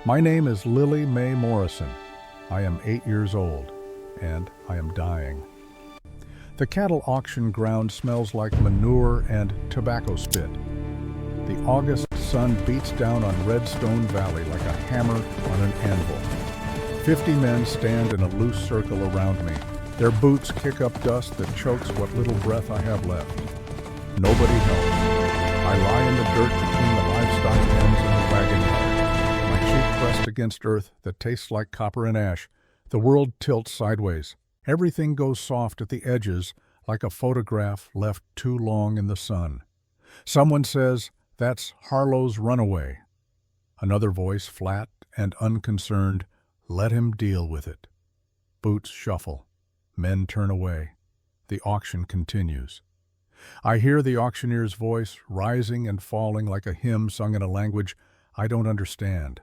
My name is Lily Mae Morrison. I am 8 years old, and I am dying. The cattle auction ground smells like manure and tobacco spit. The August sun beats down on Redstone Valley like a hammer on an anvil. 50 men stand in a loose circle around me. Their boots kick up dust that chokes what little breath I have left. Nobody helps. I lie in the dirt between the livestock pens and the wagon yard. My cheek pressed against earth that tastes like copper and ash. The world tilts sideways. Everything goes soft at the edges like a photograph left too long in the sun. Someone says, "That's Harlow's runaway." Another voice, flat and unconcerned, "Let him deal with it." Boots shuffle. Men turn away. The auction continues. I hear the auctioneer's voice rising and falling like a hymn sung in a language I don't understand.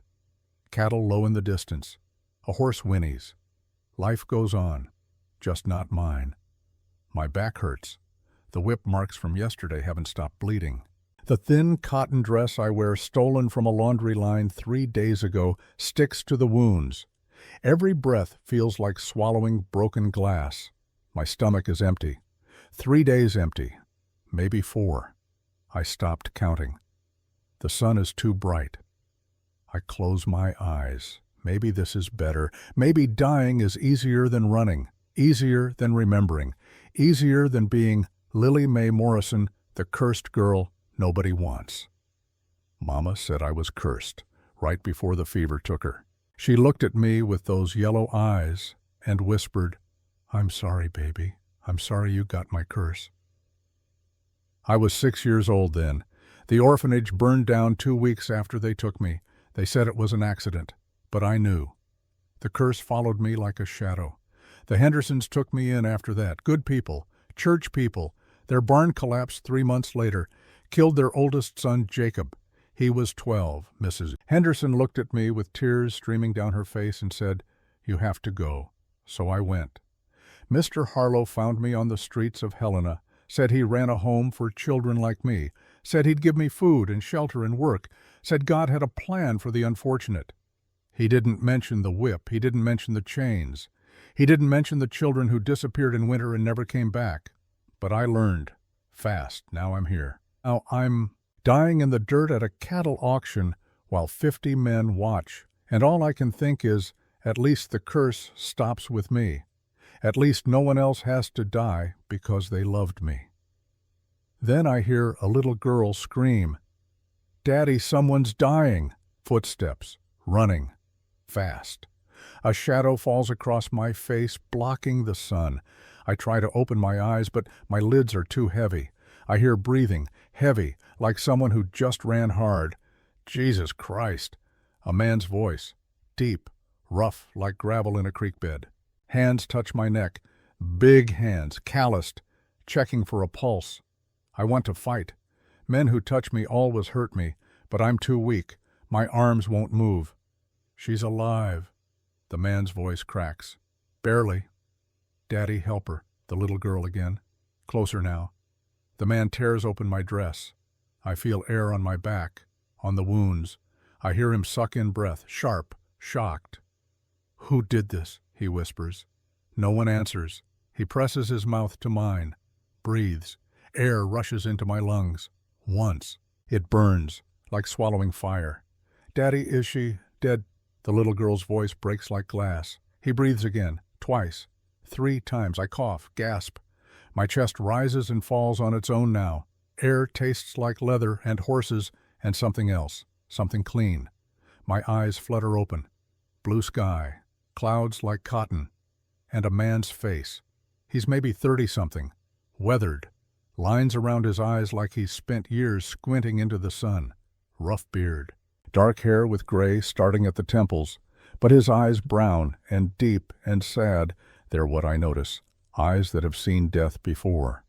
Cattle low in the distance. A horse whinnies. Life goes on, just not mine. My back hurts. The whip marks from yesterday haven't stopped bleeding. The thin cotton dress I wear, stolen from a laundry line 3 days ago, sticks to the wounds. Every breath feels like swallowing broken glass. My stomach is empty. 3 days empty. Maybe 4. I stopped counting. The sun is too bright. I close my eyes. Maybe this is better. Maybe dying is easier than running, easier than remembering, easier than being Lily Mae Morrison, the cursed girl nobody wants. Mama said I was cursed, right before the fever took her. She looked at me with those yellow eyes and whispered, "I'm sorry, baby. I'm sorry you got my curse." I was 6 years old then. The orphanage burned down 2 weeks after they took me. They said it was an accident, but I knew. The curse followed me like a shadow. The Hendersons took me in after that. Good people, church people. Their barn collapsed 3 months later, killed their oldest son, Jacob. He was 12. Mrs. Henderson looked at me with tears streaming down her face and said, "You have to go." So I went. Mr. Harlow found me on the streets of Helena, said he ran a home for children like me, said he'd give me food and shelter and work, said God had a plan for the unfortunate. He didn't mention the whip. He didn't mention the chains. He didn't mention the children who disappeared in winter and never came back. But I learned fast. Now I'm here. Now I'm dying in the dirt at a cattle auction while 50 men watch. And all I can think is, at least the curse stops with me. At least no one else has to die because they loved me. Then I hear a little girl scream, "Daddy, someone's dying!" Footsteps, running, fast. A shadow falls across my face, blocking the sun. I try to open my eyes, but my lids are too heavy. I hear breathing, heavy, like someone who just ran hard. Jesus Christ! A man's voice, deep, rough like gravel in a creek bed. Hands touch my neck, big hands, calloused, checking for a pulse. I want to fight. Men who touch me always hurt me, but I'm too weak. My arms won't move. "She's alive." The man's voice cracks. "Barely." "Daddy, help her." The little girl again. Closer now. The man tears open my dress. I feel air on my back, on the wounds. I hear him suck in breath, sharp, shocked. "Who did this?" he whispers. No one answers. He presses his mouth to mine, breathes. Air rushes into my lungs. Once. It burns, like swallowing fire. "Daddy, is she dead?" The little girl's voice breaks like glass. He breathes again, twice, 3 times. I cough, gasp. My chest rises and falls on its own now. Air tastes like leather and horses and something else, something clean. My eyes flutter open. Blue sky, clouds like cotton, and a man's face. He's maybe 30-something, weathered, lines around his eyes like he's spent years squinting into the sun. Rough beard, dark hair with gray starting at the temples, but his eyes brown and deep and sad. They're what I notice, eyes that have seen death before.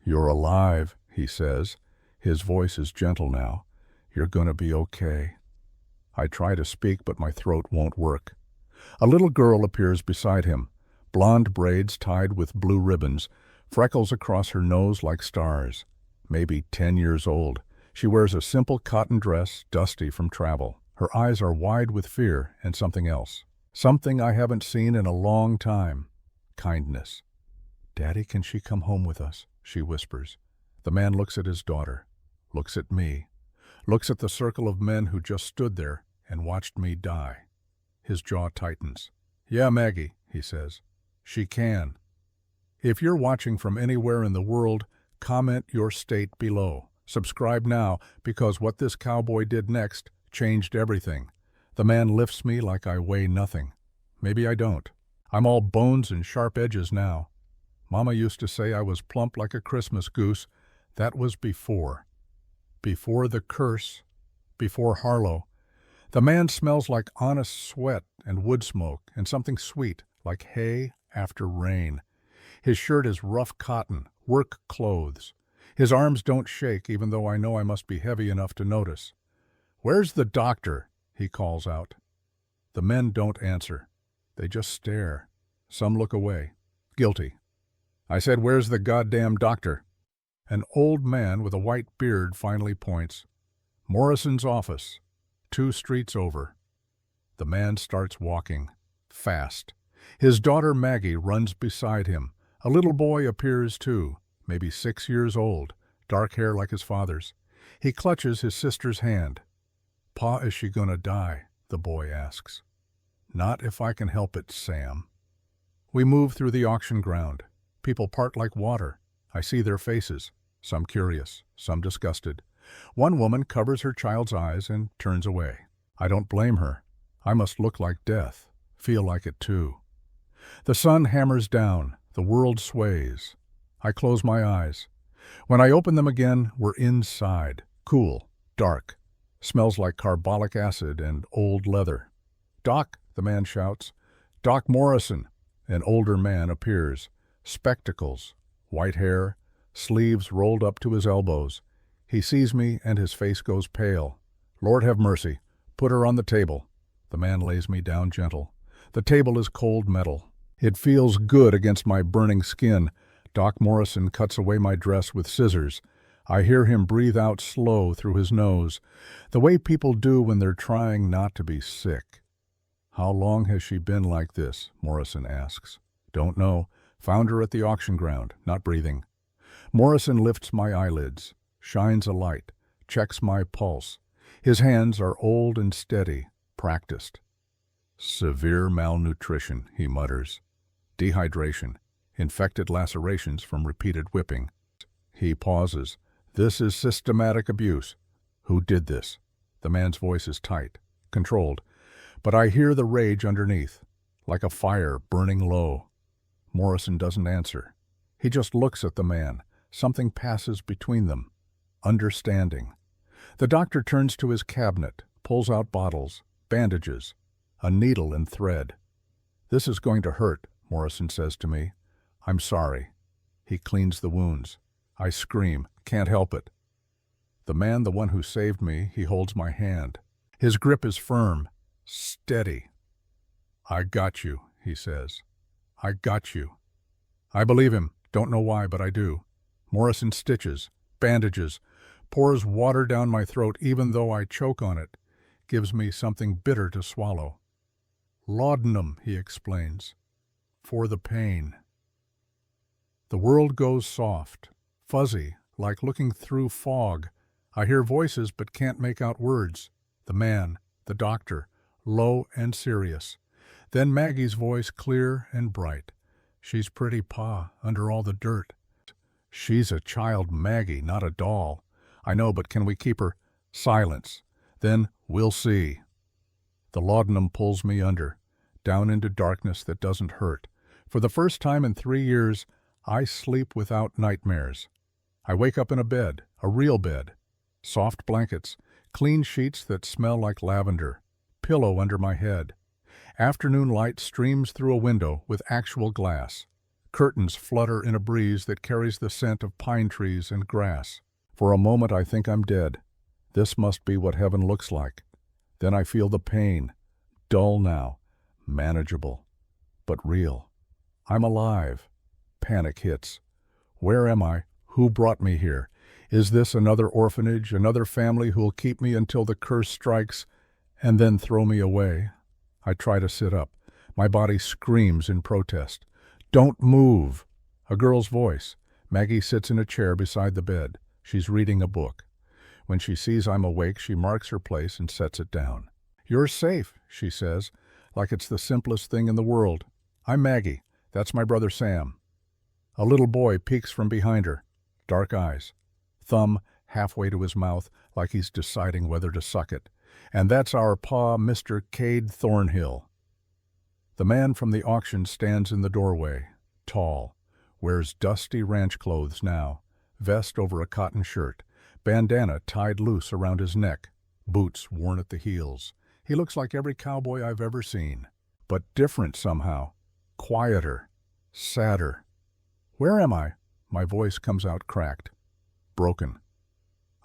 "You're alive," he says. His voice is gentle now. "You're gonna be okay." I try to speak, but my throat won't work. A little girl appears beside him, blonde braids tied with blue ribbons, freckles across her nose like stars. Maybe 10 years old. She wears a simple cotton dress, dusty from travel. Her eyes are wide with fear and something else. Something I haven't seen in a long time. Kindness. "Daddy, can she come home with us?" she whispers. The man looks at his daughter, looks at me, looks at the circle of men who just stood there and watched me die. His jaw tightens. "Yeah, Maggie," he says. "She can." If you're watching from anywhere in the world, comment your state below. Subscribe now, because what this cowboy did next changed everything. The man lifts me like I weigh nothing. Maybe I don't. I'm all bones and sharp edges now. Mama used to say I was plump like a Christmas goose. That was before. Before the curse. Before Harlow. The man smells like honest sweat and wood smoke and something sweet, like hay after rain. His shirt is rough cotton, work clothes. His arms don't shake, even though I know I must be heavy enough to notice. "Where's the doctor?" he calls out. The men don't answer. They just stare. Some look away. Guilty. I said, "Where's the goddamn doctor?" An old man with a white beard finally points. "Morrison's office, 2 streets over." The man starts walking. Fast. His daughter Maggie runs beside him. A little boy appears too, maybe 6 years old, dark hair like his father's. He clutches his sister's hand. "Pa, is she gonna die?" the boy asks. "Not if I can help it, Sam." We move through the auction ground. People part like water. I see their faces, some curious, some disgusted. One woman covers her child's eyes and turns away. I don't blame her. I must look like death, feel like it too. The sun hammers down, the world sways. I close my eyes. When I open them again, we're inside, cool, dark. Smells like carbolic acid and old leather. "Doc," the man shouts. "Doc Morrison." An older man appears. Spectacles, white hair, sleeves rolled up to his elbows. He sees me and his face goes pale. "Lord have mercy. Put her on the table." The man lays me down gentle. The table is cold metal. It feels good against my burning skin. Doc Morrison cuts away my dress with scissors. I hear him breathe out slow through his nose, the way people do when they're trying not to be sick. "How long has she been like this?" Morrison asks. "Don't know. Found her at the auction ground, not breathing." Morrison lifts my eyelids, shines a light, checks my pulse. His hands are old and steady, practiced. "Severe malnutrition," he mutters. "Dehydration, infected lacerations from repeated whipping." He pauses. "This is systematic abuse." "Who did this?" The man's voice is tight, controlled, but I hear the rage underneath, like a fire burning low. Morrison doesn't answer. He just looks at the man. Something passes between them. Understanding. The doctor turns to his cabinet, pulls out bottles, bandages, a needle and thread. "This is going to hurt," Morrison says to me. "I'm sorry." He cleans the wounds. I scream, can't help it. The man, the one who saved me, he holds my hand. His grip is firm, steady. "I got you," he says. "I got you." I believe him, don't know why, but I do. Morrison stitches, bandages, pours water down my throat even though I choke on it, gives me something bitter to swallow. "Laudanum," he explains, "for the pain." The world goes soft, fuzzy, like looking through fog. I hear voices but can't make out words. The man, the doctor, low and serious. Then Maggie's voice clear and bright. "She's pretty, Pa, under all the dirt." "She's a child, Maggie, not a doll." "I know, but can we keep her?" Silence. Then, "We'll see." The laudanum pulls me under, down into darkness that doesn't hurt. For the first time in 3 years, I sleep without nightmares. I wake up in a bed, a real bed. Soft blankets, clean sheets that smell like lavender, pillow under my head. Afternoon light streams through a window with actual glass. Curtains flutter in a breeze that carries the scent of pine trees and grass. For a moment I think I'm dead. This must be what heaven looks like. Then I feel the pain, dull now, manageable, but real. I'm alive. Panic hits. Where am I? Who brought me here? Is this another orphanage, another family who'll keep me until the curse strikes? and then throw me away. I try to sit up. My body screams in protest. Don't move! A girl's voice. Maggie sits in a chair beside the bed. She's reading a book. When she sees I'm awake, she marks her place and sets it down. You're safe, she says, like it's the simplest thing in the world. I'm Maggie. That's my brother Sam. A little boy peeks from behind her. Dark eyes. Thumb halfway to his mouth, like he's deciding whether to suck it. And that's our pa, Mr. Cade Thornhill. The man from the auction stands in the doorway, tall, wears dusty ranch clothes now, vest over a cotton shirt, bandana tied loose around his neck, boots worn at the heels. He looks like every cowboy I've ever seen, but different somehow, quieter, sadder. Where am I? My voice comes out cracked, broken.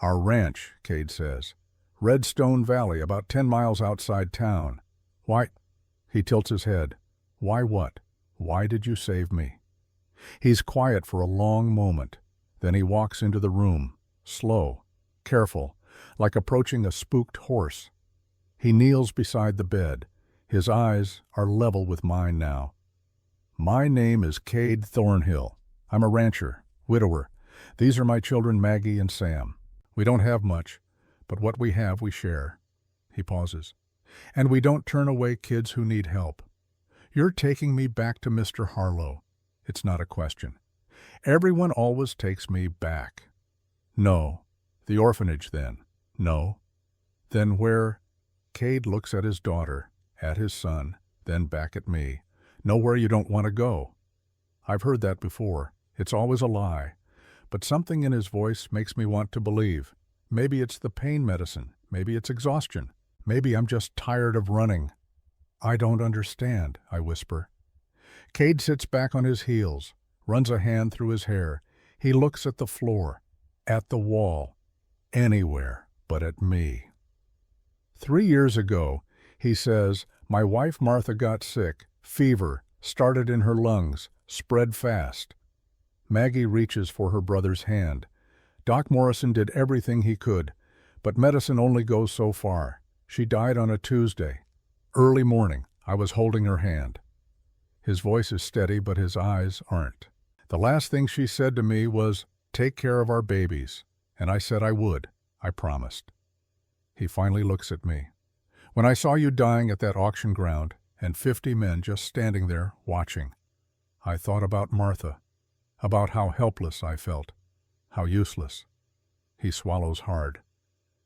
Our ranch, Cade says. Redstone Valley, about 10 miles outside town. Why? He tilts his head. Why what? Why did you save me? He's quiet for a long moment. Then he walks into the room, slow, careful, like approaching a spooked horse. He kneels beside the bed. His eyes are level with mine now. My name is Cade Thornhill. I'm a rancher, widower. These are my children Maggie and Sam. We don't have much, but what we have we share. He pauses. And we don't turn away kids who need help. You're taking me back to Mr. Harlow. It's not a question. Everyone always takes me back. No. The orphanage then. No. Then where? Cade looks at his daughter, at his son, then back at me. Nowhere you don't want to go. I've heard that before. It's always a lie. But something in his voice makes me want to believe. Maybe it's the pain medicine. Maybe it's exhaustion. Maybe I'm just tired of running. I don't understand, I whisper. Cade sits back on his heels, runs a hand through his hair. He looks at the floor, at the wall, anywhere but at me. 3 years ago, he says, my wife Martha got sick, fever, started in her lungs, spread fast. Maggie reaches for her brother's hand. Doc Morrison did everything he could, but medicine only goes so far. She died on a Tuesday. Early morning, I was holding her hand. His voice is steady, but his eyes aren't. The last thing she said to me was, take care of our babies. And I said I would. I promised. He finally looks at me. When I saw you dying at that auction ground, and 50 men just standing there watching, I thought about Martha, about how helpless I felt, how useless. He swallows hard.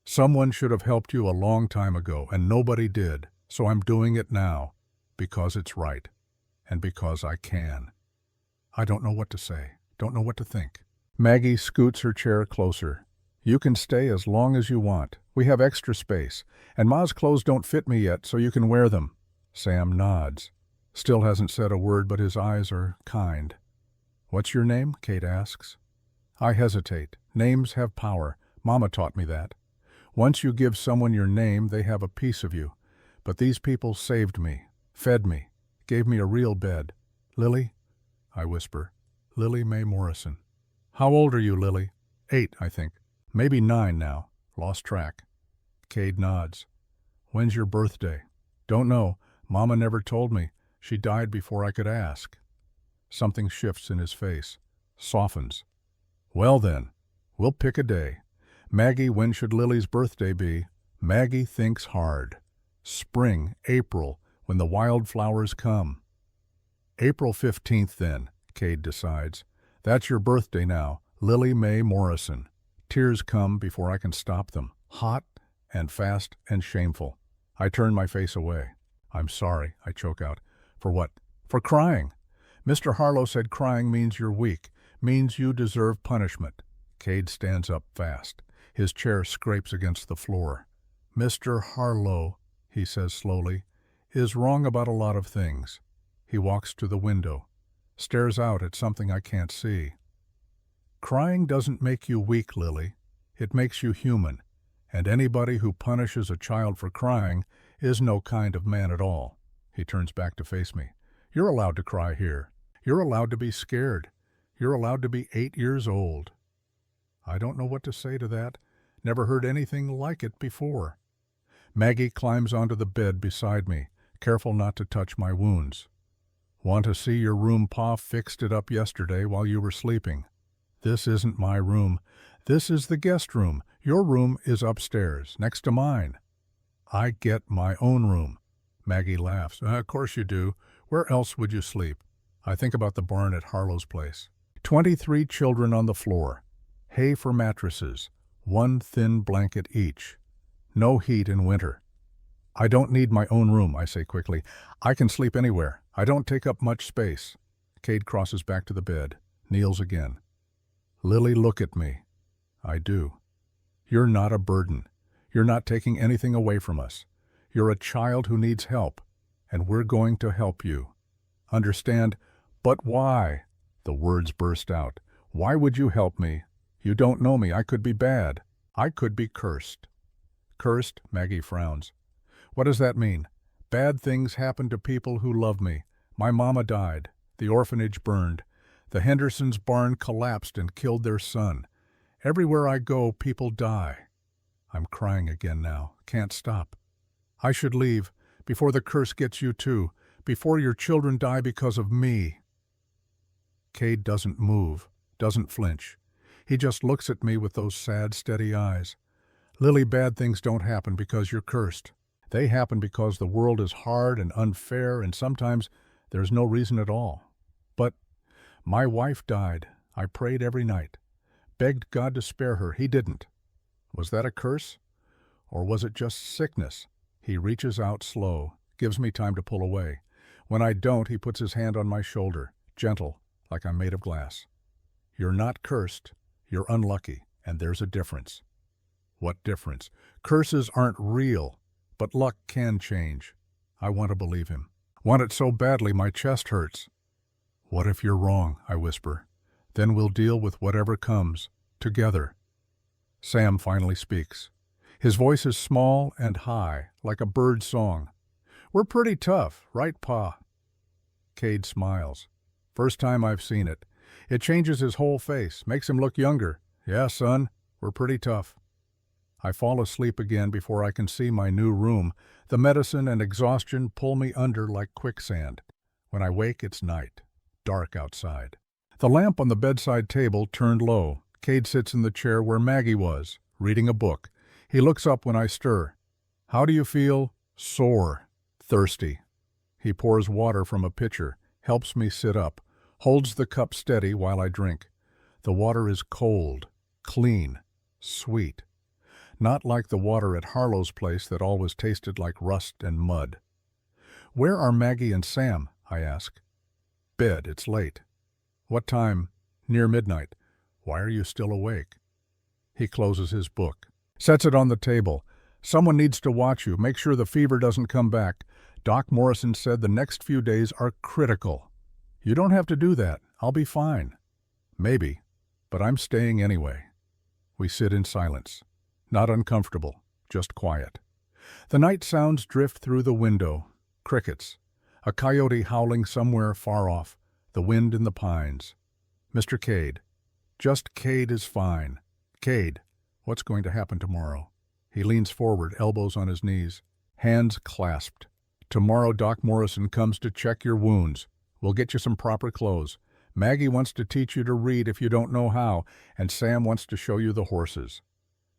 Someone should have helped you a long time ago, and nobody did, so I'm doing it now, because it's right, and because I can. I don't know what to say, don't know what to think. Maggie scoots her chair closer. You can stay as long as you want. We have extra space, and Ma's clothes don't fit me yet, so you can wear them. Sam nods. Still hasn't said a word, but his eyes are kind. What's your name? Kate asks. I hesitate. Names have power. Mama taught me that. Once you give someone your name, they have a piece of you. But these people saved me, fed me, gave me a real bed. Lily? I whisper. Lily Mae Morrison. How old are you, Lily? 8, I think. Maybe 9 now. Lost track. Cade nods. When's your birthday? Don't know. Mama never told me. She died before I could ask. Something shifts in his face, softens. Well then, we'll pick a day. Maggie, when should Lily's birthday be? Maggie thinks hard. Spring, April, when the wildflowers come. April 15th then, Cade decides. That's your birthday now, Lily Mae Morrison. Tears come before I can stop them, hot and fast and shameful. I turn my face away. I'm sorry, I choke out. For what? For crying. Mr. Harlow said crying means you're weak, means you deserve punishment. Cade stands up fast. His chair scrapes against the floor. Mr. Harlow, he says slowly, is wrong about a lot of things. He walks to the window, stares out at something I can't see. Crying doesn't make you weak, Lily. It makes you human, and anybody who punishes a child for crying is no kind of man at all. He turns back to face me. You're allowed to cry here. You're allowed to be scared. You're allowed to be 8 years old. I don't know what to say to that. Never heard anything like it before. Maggie climbs onto the bed beside me, careful not to touch my wounds. Want to see your room? Pa fixed it up yesterday while you were sleeping. This isn't my room. This is the guest room. Your room is upstairs, next to mine. I get my own room. Maggie laughs. Of course you do. Where else would you sleep? I think about the barn at Harlow's place. 23 children on the floor. Hay for mattresses. 1 thin blanket each. No heat in winter. I don't need my own room, I say quickly. I can sleep anywhere. I don't take up much space. Cade crosses back to the bed, kneels again. Lily, look at me. I do. You're not a burden. You're not taking anything away from us. You're a child who needs help, and we're going to help you. Understand? But why? The words burst out. Why would you help me? You don't know me. I could be bad. I could be cursed. Cursed? Maggie frowns. What does that mean? Bad things happen to people who love me. My mama died. The orphanage burned. The Hendersons' barn collapsed and killed their son. Everywhere I go, people die. I'm crying again now. Can't stop. I should leave, before the curse gets you too, before your children die because of me. Cade doesn't move, doesn't flinch. He just looks at me with those sad, steady eyes. Lily, bad things don't happen because you're cursed. They happen because the world is hard and unfair, and sometimes there's no reason at all. But my wife died. I prayed every night. Begged God to spare her. He didn't. Was that a curse? Or was it just sickness? He reaches out slow, gives me time to pull away. When I don't, he puts his hand on my shoulder, gentle, like I'm made of glass. You're not cursed. You're unlucky, and there's a difference. What difference? Curses aren't real, but luck can change. I want to believe him. Want it so badly my chest hurts. What if you're wrong? I whisper. Then we'll deal with whatever comes, together. Sam finally speaks. His voice is small and high, like a bird's song. We're pretty tough, right, Pa? Cade smiles. First time I've seen it. It changes his whole face, makes him look younger. Yeah, son, we're pretty tough. I fall asleep again before I can see my new room. The medicine and exhaustion pull me under like quicksand. When I wake, it's night, dark outside. The lamp on the bedside table turned low. Cade sits in the chair where Maggie was, reading a book. He looks up when I stir. How do you feel? Sore. Thirsty. He pours water from a pitcher, helps me sit up, holds the cup steady while I drink. The water is cold, clean, sweet. Not like the water at Harlow's place that always tasted like rust and mud. Where are Maggie and Sam? I ask. Bed, it's late. What time? Near midnight. Why are you still awake? He closes his book, sets it on the table. Someone needs to watch you, make sure the fever doesn't come back. Doc Morrison said the next few days are critical. You don't have to do that. I'll be fine. Maybe, but I'm staying anyway. We sit in silence. Not uncomfortable, just quiet. The night sounds drift through the window. Crickets. A coyote howling somewhere far off. The wind in the pines. Mr. Cade. Just Cade is fine. Cade, what's going to happen tomorrow? He leans forward, elbows on his knees, hands clasped. Tomorrow Doc Morrison comes to check your wounds. We'll get you some proper clothes. Maggie wants to teach you to read if you don't know how, and Sam wants to show you the horses.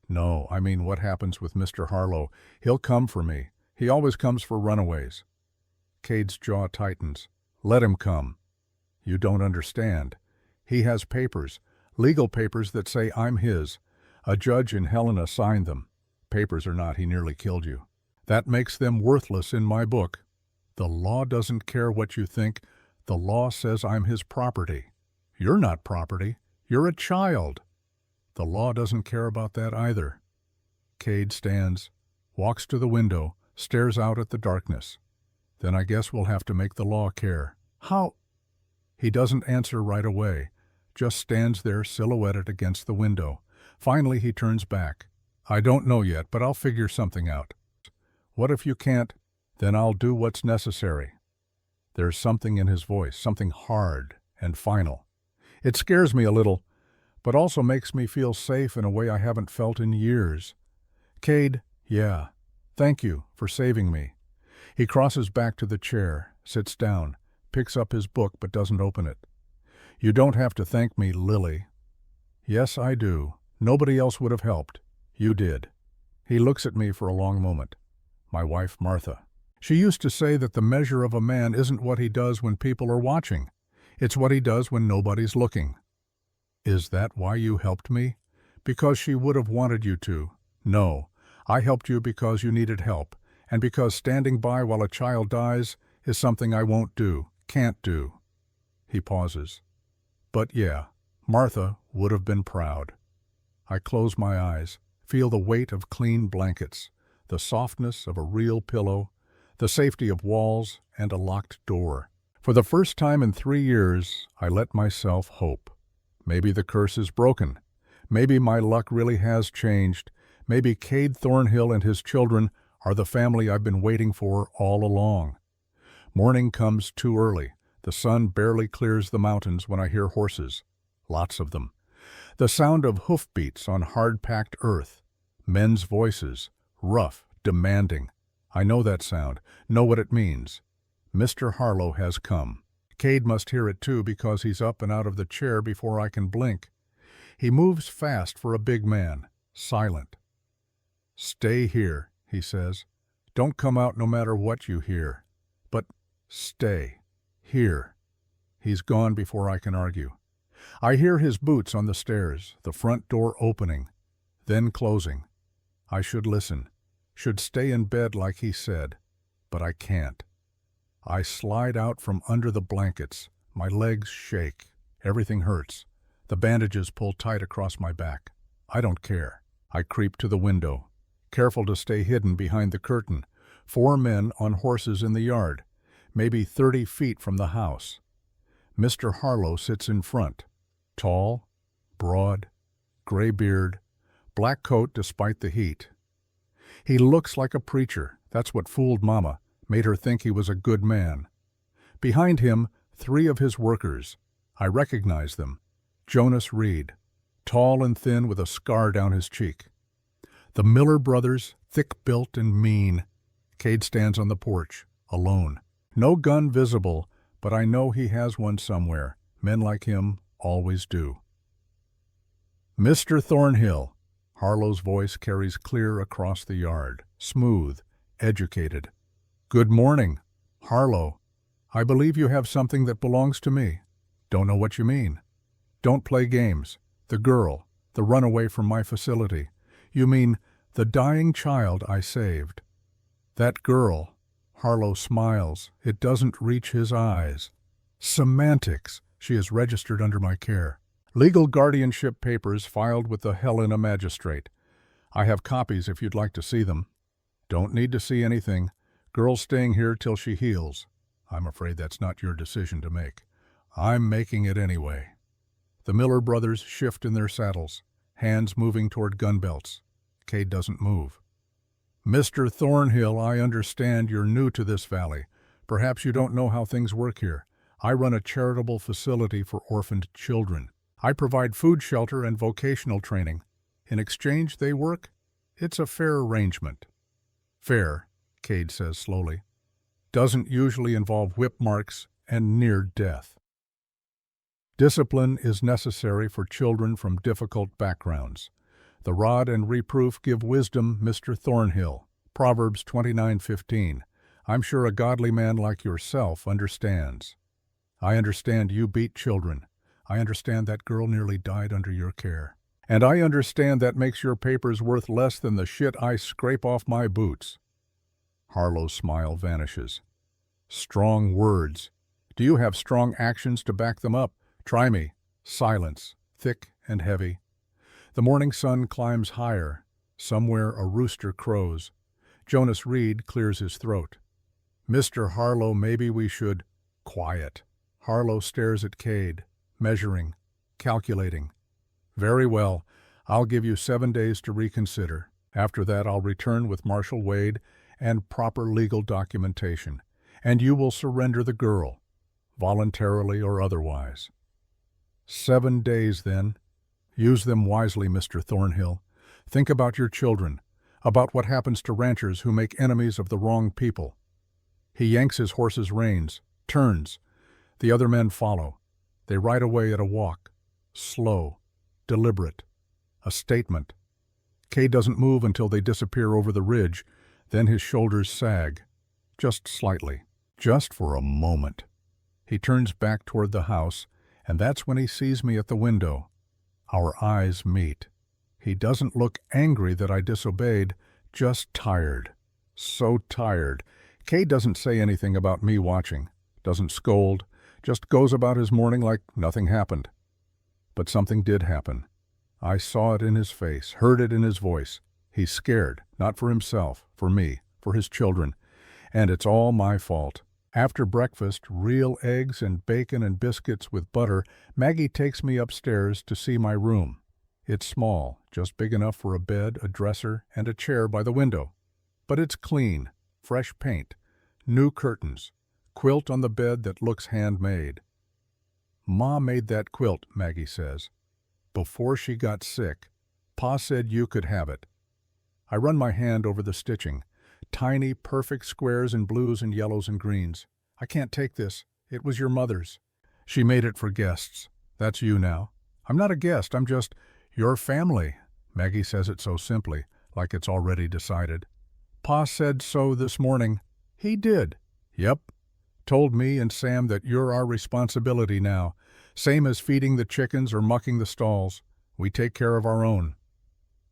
No, I mean what happens with Mr. Harlow. He'll come for me. He always comes for runaways. Cade's jaw tightens. Let him come. You don't understand. He has papers, legal papers that say I'm his. A judge in Helena signed them. Papers or not, he nearly killed you. That makes them worthless in my book. The law doesn't care what you think. The law says I'm his property. You're not property. You're a child. The law doesn't care about that either. Cade stands, walks to the window, stares out at the darkness. Then I guess we'll have to make the law care. How? He doesn't answer right away, just stands there silhouetted against the window. Finally he turns back. I don't know yet, but I'll figure something out. What if you can't? Then I'll do what's necessary. There's something in his voice, something hard and final. It scares me a little, but also makes me feel safe in a way I haven't felt in years. Cade, yeah, Thank you for saving me. He crosses back to the chair, sits down, picks up his book but doesn't open it. You don't have to thank me, Lily. Yes, I do. Nobody else would have helped. You did. He looks at me for a long moment. My wife, Martha. She used to say that the measure of a man isn't what he does when people are watching. It's what he does when nobody's looking. Is that why you helped me? Because she would have wanted you to. No, I helped you because you needed help, and because standing by while a child dies is something I won't do, can't do. He pauses. But yeah, Martha would have been proud. I close my eyes, feel the weight of clean blankets, the softness of a real pillow, the safety of walls and a locked door. For the first time in 3 years, I let myself hope. Maybe the curse is broken. Maybe my luck really has changed. Maybe Cade Thornhill and his children are the family I've been waiting for all along. Morning comes too early. The sun barely clears the mountains when I hear horses. Lots of them. The sound of hoofbeats on hard-packed earth. Men's voices, rough, demanding. I know that sound, know what it means. Mr. Harlow has come. Cade must hear it too because he's up and out of the chair before I can blink. He moves fast for a big man, silent. Stay here, he says. Don't come out no matter what you hear. But stay. Here. He's gone before I can argue. I hear his boots on the stairs, the front door opening, then closing. I should listen, should stay in bed like he said, but I can't. I slide out from under the blankets. My legs shake. Everything hurts. The bandages pull tight across my back. I don't care. I creep to the window, careful to stay hidden behind the curtain. 4 men on horses in the yard, maybe 30 feet from the house. Mr. Harlow sits in front, tall, broad, gray beard, black coat despite the heat. He looks like a preacher. That's what fooled Mama, made her think he was a good man. Behind him, 3 of his workers. I recognize them. Jonas Reed, tall and thin with a scar down his cheek. The Miller brothers, thick-built and mean. Cade stands on the porch, alone. No gun visible, but I know he has one somewhere. Men like him always do. Mr. Thornhill. Harlow's voice carries clear across the yard, smooth, educated. Good morning, Harlow. I believe you have something that belongs to me. Don't know what you mean. Don't play games. The girl, the runaway from my facility. You mean the dying child I saved. That girl. Harlow smiles. It doesn't reach his eyes. Semantics. She is registered under my care. Legal guardianship papers filed with the Helena magistrate. I have copies if you'd like to see them. Don't need to see anything. Girl's staying here till she heals. I'm afraid that's not your decision to make. I'm making it anyway. The Miller brothers shift in their saddles, hands moving toward gun belts. Cade doesn't move. Mr. Thornhill, I understand you're new to this valley. Perhaps you don't know how things work here. I run a charitable facility for orphaned children. I provide food, shelter, and vocational training. In exchange, they work. It's a fair arrangement. Fair, Cade says slowly. Doesn't usually involve whip marks and near death. Discipline is necessary for children from difficult backgrounds. The rod and reproof give wisdom, Mr. Thornhill. Proverbs 29:15. I'm sure a godly man like yourself understands. I understand you beat children. I understand that girl nearly died under your care. And I understand that makes your papers worth less than the shit I scrape off my boots. Harlow's smile vanishes. Strong words. Do you have strong actions to back them up? Try me. Silence, thick and heavy. The morning sun climbs higher. Somewhere a rooster crows. Jonas Reed clears his throat. Mr. Harlow, maybe we should... Quiet. Harlow stares at Cade, measuring, calculating. Very well. I'll give you 7 days to reconsider. After that, I'll return with Marshal Wade and proper legal documentation, and you will surrender the girl, voluntarily or otherwise. 7 days, then. Use them wisely, Mr. Thornhill. Think about your children. about what happens to ranchers who make enemies of the wrong people. He yanks his horse's reins, turns. The other men follow. They ride away at a walk, slow, deliberate, a statement. Cade doesn't move until they disappear over the ridge, then his shoulders sag, just slightly, just for a moment. He turns back toward the house, and that's when he sees me at the window. Our eyes meet. He doesn't look angry that I disobeyed, just tired. So tired. Cade doesn't say anything about me watching, doesn't scold, just goes about his morning like nothing happened. But something did happen. I saw it in his face, heard it in his voice. He's scared, not for himself, for me, for his children. And it's all my fault. After breakfast, real eggs and bacon and biscuits with butter, Maggie takes me upstairs to see my room. It's small, just big enough for a bed, a dresser, and a chair by the window. But it's clean, fresh paint, new curtains, quilt on the bed that looks handmade. Ma made that quilt, Maggie says. Before she got sick, Pa said you could have it. I run my hand over the stitching, tiny, perfect squares in blues and yellows and greens. I can't take this. It was your mother's. She made it for guests. That's you now. I'm not a guest, I'm just your family. Maggie says it so simply, like it's already decided. Pa said so this morning. He did. Yep. Told me and Sam that you're our responsibility now. Same as feeding the chickens or mucking the stalls. We take care of our own.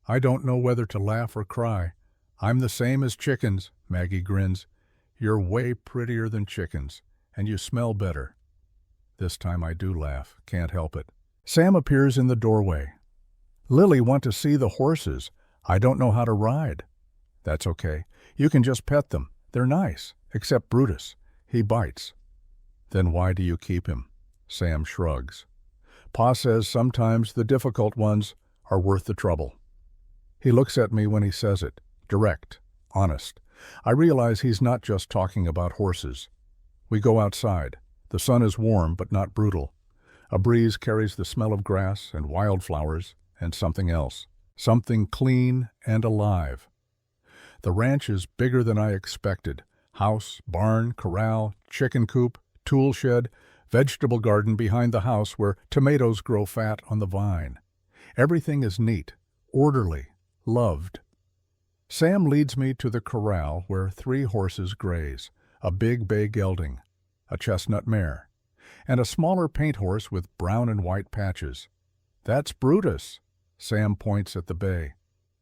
I don't know whether to laugh or cry. I'm the same as chickens, Maggie grins. You're way prettier than chickens, and you smell better. This time I do laugh, can't help it. Sam appears in the doorway. Lily, want to see the horses. I don't know how to ride. That's okay. You can just pet them. They're nice, except Brutus. He bites. Then why do you keep him? Sam shrugs. Pa says sometimes the difficult ones are worth the trouble. He looks at me when he says it, direct, honest. I realize he's not just talking about horses. We go outside. The sun is warm but not brutal. A breeze carries the smell of grass and wildflowers and something else, something clean and alive. The ranch is bigger than I expected. House, barn, corral, chicken coop, tool shed, vegetable garden behind the house where tomatoes grow fat on the vine. Everything is neat, orderly, loved. Sam leads me to the corral where 3 horses graze, a big bay gelding, a chestnut mare, and a smaller paint horse with brown and white patches. That's Brutus. Sam points at the bay.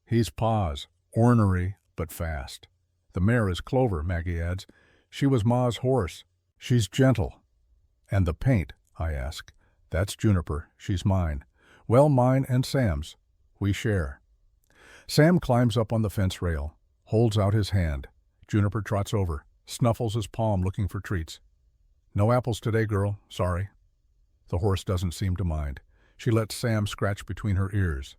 He's Pa's, ornery but fast. The mare is Clover, Maggie adds. She was Ma's horse. She's gentle. And the paint, I ask. That's Juniper. She's mine. Well, mine and Sam's. We share. Sam climbs up on the fence rail, holds out his hand. Juniper trots over, snuffles his palm looking for treats. No apples today, girl. Sorry. The horse doesn't seem to mind. She lets Sam scratch between her ears.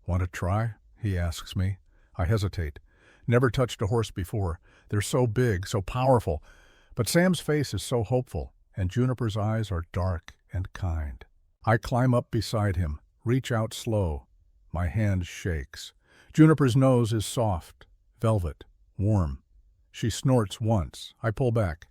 Want to try? He asks me. I hesitate. Never touched a horse before. They're so big, so powerful. But Sam's face is so hopeful, and Juniper's eyes are dark and kind. I climb up beside him, reach out slow. My hand shakes. Juniper's nose is soft, velvet, warm. She snorts once. I pull back.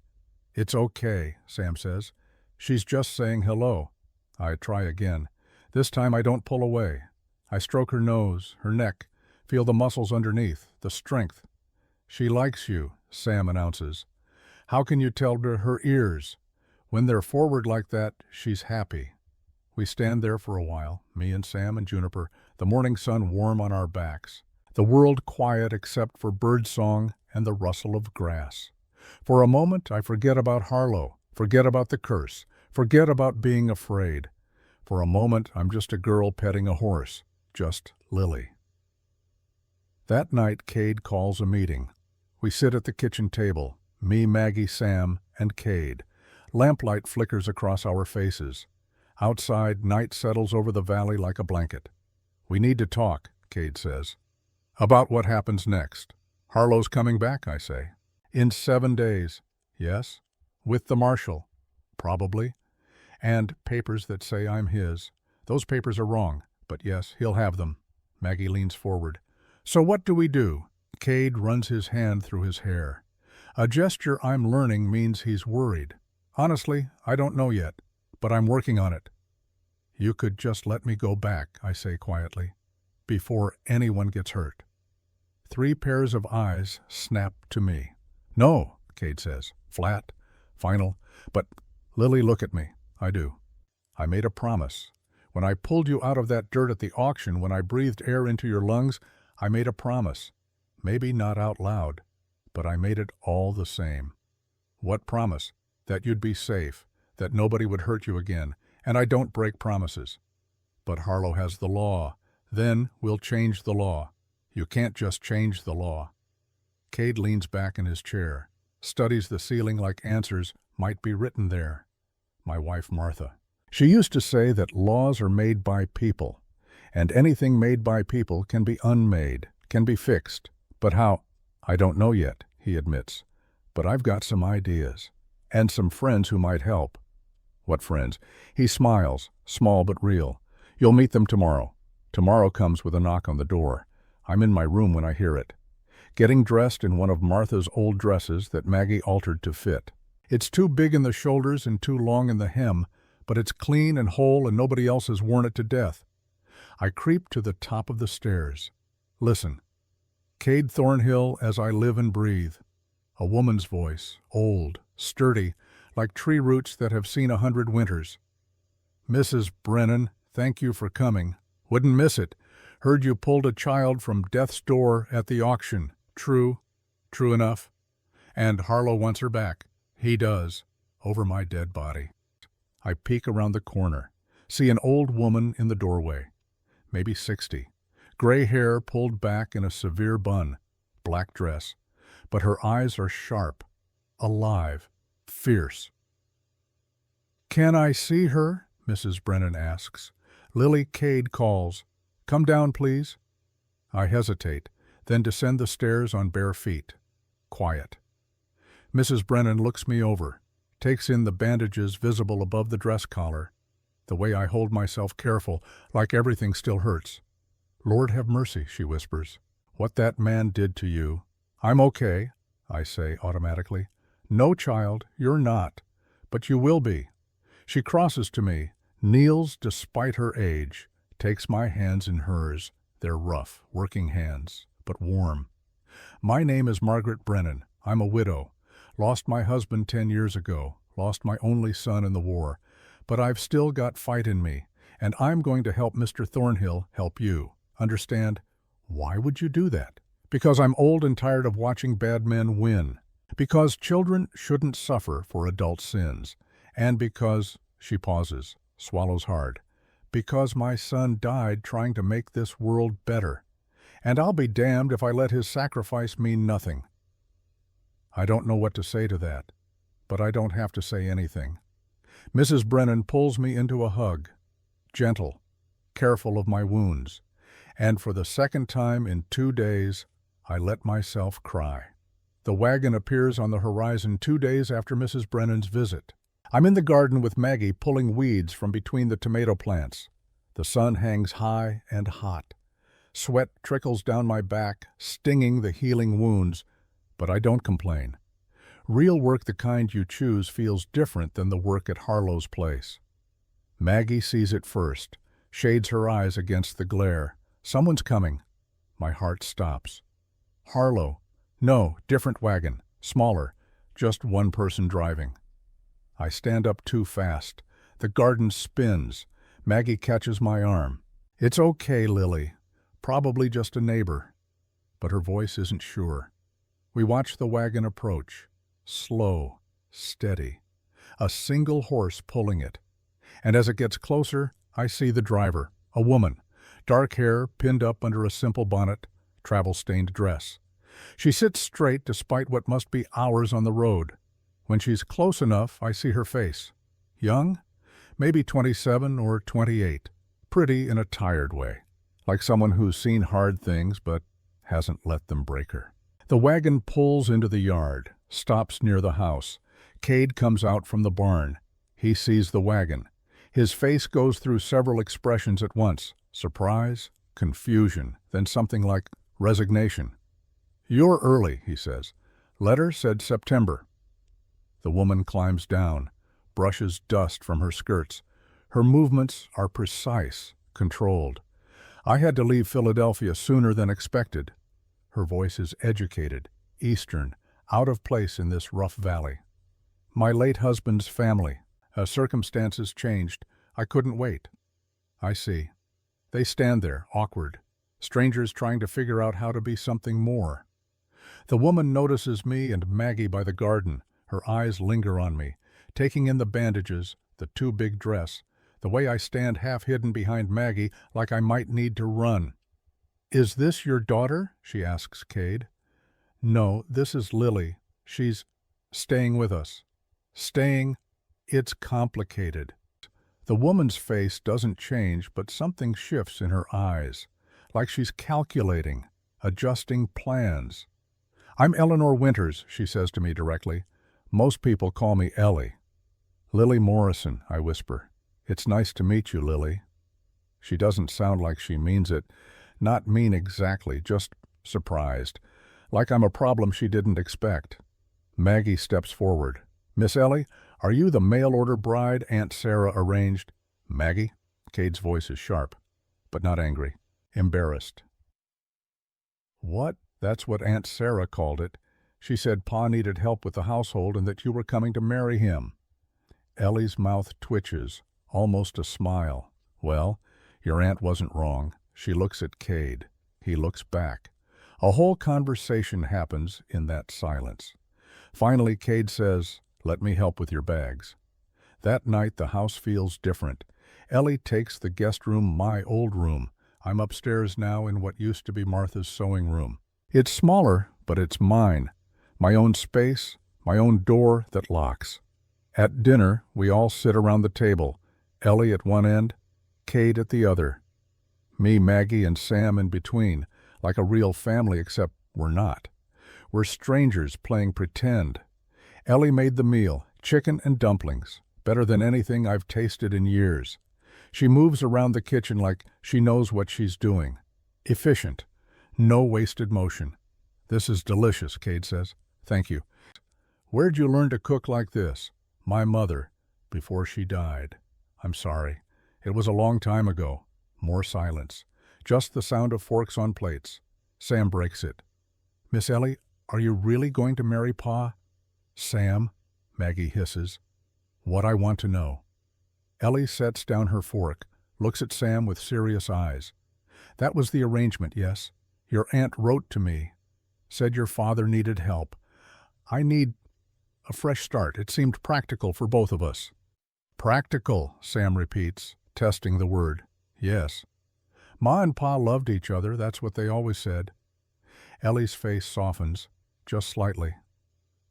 It's okay, Sam says. She's just saying hello. I try again. This time I don't pull away. I stroke her nose, her neck, feel the muscles underneath, the strength. She likes you, Sam announces. How can you tell her ears? When they're forward like that, she's happy. We stand there for a while, me and Sam and Juniper, the morning sun warm on our backs, the world quiet except for bird song and the rustle of grass. For a moment, I forget about Harlow, forget about the curse, forget about being afraid. For a moment, I'm just a girl petting a horse, just Lily. That night, Cade calls a meeting. We sit at the kitchen table, me, Maggie, Sam, and Cade. Lamplight flickers across our faces. Outside, night settles over the valley like a blanket. We need to talk, Cade says. About what happens next. Harlow's coming back, I say. In 7 days. Yes. With the marshal. Probably. And papers that say I'm his. Those papers are wrong, but yes, he'll have them. Maggie leans forward. So what do we do? Cade runs his hand through his hair. A gesture I'm learning means he's worried. Honestly, I don't know yet, but I'm working on it. You could just let me go back, I say quietly, before anyone gets hurt. 3 pairs of eyes snap to me. No, Cade says, flat, final, but Lily, look at me. I do. I made a promise. When I pulled you out of that dirt at the auction, when I breathed air into your lungs, I made a promise. Maybe not out loud, but I made it all the same. What promise? That you'd be safe, that nobody would hurt you again, and I don't break promises. But Harlow has the law. Then we'll change the law. You can't just change the law. Cade leans back in his chair, studies the ceiling like answers might be written there. My wife Martha. She used to say that laws are made by people, and anything made by people can be unmade, can be fixed. But how? I don't know yet, he admits. But I've got some ideas, and some friends who might help. What friends? He smiles, small but real. You'll meet them tomorrow. Tomorrow comes with a knock on the door. I'm in my room when I hear it. Getting dressed in one of Martha's old dresses that Maggie altered to fit. It's too big in the shoulders and too long in the hem, but it's clean and whole and nobody else has worn it to death. I creep to the top of the stairs. Listen. Cade Thornhill as I live and breathe. A woman's voice, old, sturdy, like tree roots that have seen 100 winters. Mrs. Brennan, thank you for coming. Wouldn't miss it. Heard you pulled a child from death's door at the auction. True. True enough. And Harlow wants her back. He does. Over my dead body. I peek around the corner, see an old woman in the doorway, maybe 60. Gray hair pulled back in a severe bun, black dress, but her eyes are sharp, alive, fierce. Can I see her? Mrs. Brennan asks. Lily Cade calls. Come down, please. I hesitate, then descend the stairs on bare feet. Quiet. Mrs. Brennan looks me over, takes in the bandages visible above the dress collar. The way I hold myself careful, like everything still hurts. Lord have mercy, she whispers. What that man did to you. I'm okay, I say automatically. No, child, you're not. But you will be. She crosses to me, kneels despite her age, takes my hands in hers. They're rough, working hands, but warm. My name is Margaret Brennan. I'm a widow. Lost my husband 10 years ago, lost my only son in the war. But I've still got fight in me, and I'm going to help Mr. Thornhill help you. Understand? Why would you do that? Because I'm old and tired of watching bad men win. Because children shouldn't suffer for adult sins. And because, she pauses, swallows hard, because my son died trying to make this world better. And I'll be damned if I let his sacrifice mean nothing. I don't know what to say to that, but I don't have to say anything. Mrs. Brennan pulls me into a hug, gentle, careful of my wounds, and for the second time in 2 days, I let myself cry. The wagon appears on the horizon 2 days after Mrs. Brennan's visit. I'm in the garden with Maggie pulling weeds from between the tomato plants. The sun hangs high and hot. Sweat trickles down my back, stinging the healing wounds, but I don't complain. Real work the kind you choose feels different than the work at Harlow's place. Maggie sees it first, shades her eyes against the glare. Someone's coming. My heart stops. Harlow. No, different wagon, smaller, just one person driving. I stand up too fast. The garden spins. Maggie catches my arm. It's okay, Lily. Probably just a neighbor. But her voice isn't sure. We watch the wagon approach. Slow, steady. A single horse pulling it. And as it gets closer, I see the driver, a woman. Dark hair pinned up under a simple bonnet, travel-stained dress. She sits straight despite what must be hours on the road. When she's close enough, I see her face. Young? Maybe 27 or 28. Pretty in a tired way. Like someone who's seen hard things but hasn't let them break her. The wagon pulls into the yard, stops near the house. Cade comes out from the barn. He sees the wagon. His face goes through several expressions at once. Surprise, confusion, then something like resignation. You're early, he says. Letter said September. The woman climbs down, brushes dust from her skirts. Her movements are precise, controlled. I had to leave Philadelphia sooner than expected. Her voice is educated, Eastern, out of place in this rough valley. My late husband's family. Circumstances changed. I couldn't wait. I see. They stand there, awkward. Strangers trying to figure out how to be something more. The woman notices me and Maggie by the garden. Her eyes linger on me, taking in the bandages, the too big dress, the way I stand half hidden behind Maggie like I might need to run. Is this your daughter? She asks Cade. No, this is Lily. She's staying with us. Staying? It's complicated. The woman's face doesn't change, but something shifts in her eyes, like she's calculating, adjusting plans. I'm Eleanor Winters, she says to me directly. Most people call me Ellie. Lily Morrison, I whisper. It's nice to meet you, Lily. She doesn't sound like she means it. Not mean exactly, just surprised. Like I'm a problem she didn't expect. Maggie steps forward. Miss Ellie, are you the mail-order bride Aunt Sarah arranged? Maggie? Cade's voice is sharp, but not angry. Embarrassed. What? That's what Aunt Sarah called it. She said Pa needed help with the household and that you were coming to marry him. Ellie's mouth twitches, almost a smile. Well, your aunt wasn't wrong. She looks at Cade. He looks back. A whole conversation happens in that silence. Finally, Cade says, let me help with your bags. That night, the house feels different. Ellie takes the guest room, my old room. I'm upstairs now in what used to be Martha's sewing room. It's smaller, but it's mine. My own space, my own door that locks. At dinner, we all sit around the table, Ellie at one end, Cade at the other. Me, Maggie, and Sam in between, like a real family except we're not. We're strangers playing pretend. Ellie made the meal, chicken and dumplings, better than anything I've tasted in years. She moves around the kitchen like she knows what she's doing. Efficient. No wasted motion. This is delicious, Cade says. Thank you. Where'd you learn to cook like this? My mother, before she died. I'm sorry. It was a long time ago. More silence. Just the sound of forks on plates. Sam breaks it. Miss Ellie, are you really going to marry Pa? Sam, Maggie hisses. What I want to know. Ellie sets down her fork, looks at Sam with serious eyes. That was the arrangement, yes. Your aunt wrote to me. Said your father needed help. I need a fresh start. It seemed practical for both of us. Practical, Sam repeats, testing the word. Yes. Ma and Pa loved each other, that's what they always said. Ellie's face softens, just slightly.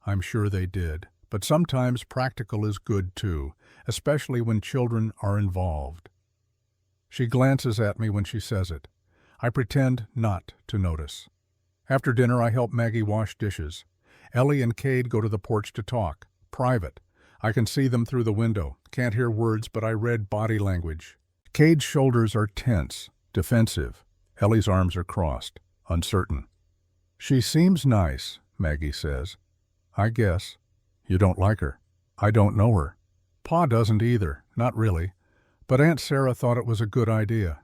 I'm sure they did, but sometimes practical is good too, especially when children are involved. She glances at me when she says it. I pretend not to notice. After dinner, I help Maggie wash dishes. Ellie and Cade go to the porch to talk. Private. I can see them through the window. Can't hear words, but I read body language. Cade's shoulders are tense, defensive. Ellie's arms are crossed, uncertain. She seems nice, Maggie says. I guess. You don't like her. I don't know her. Pa doesn't either, not really. But Aunt Sarah thought it was a good idea.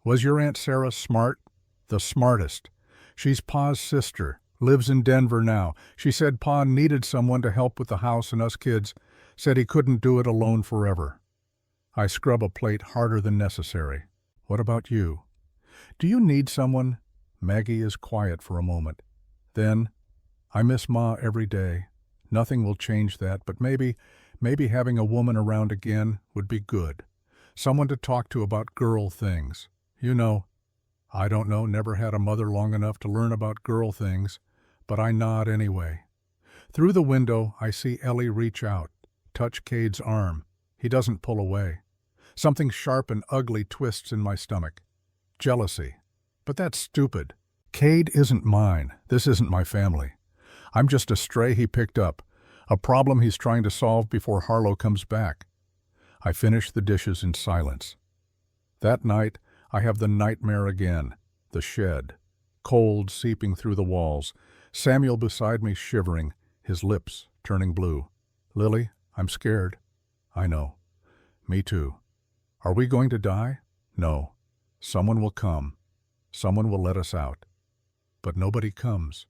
Was your Aunt Sarah smart? The smartest. She's Pa's sister, lives in Denver now. She said Pa needed someone to help with the house and us kids, said he couldn't do it alone forever. I scrub a plate harder than necessary. What about you? Do you need someone? Maggie is quiet for a moment. Then, I miss Ma every day. Nothing will change that, but maybe having a woman around again would be good. Someone to talk to about girl things. You know, I don't know, never had a mother long enough to learn about girl things, but I nod anyway. Through the window, I see Ellie reach out, touch Cade's arm. He doesn't pull away. Something sharp and ugly twists in my stomach. Jealousy. But that's stupid. Cade isn't mine. This isn't my family. I'm just a stray he picked up, a problem he's trying to solve before Harlow comes back. I finish the dishes in silence. That night, I have the nightmare again, the shed. cold seeping through the walls. Samuel beside me shivering, his lips turning blue. Lily, I'm scared. I know. Me too. Are we going to die? No. Someone will come. Someone will let us out. But nobody comes.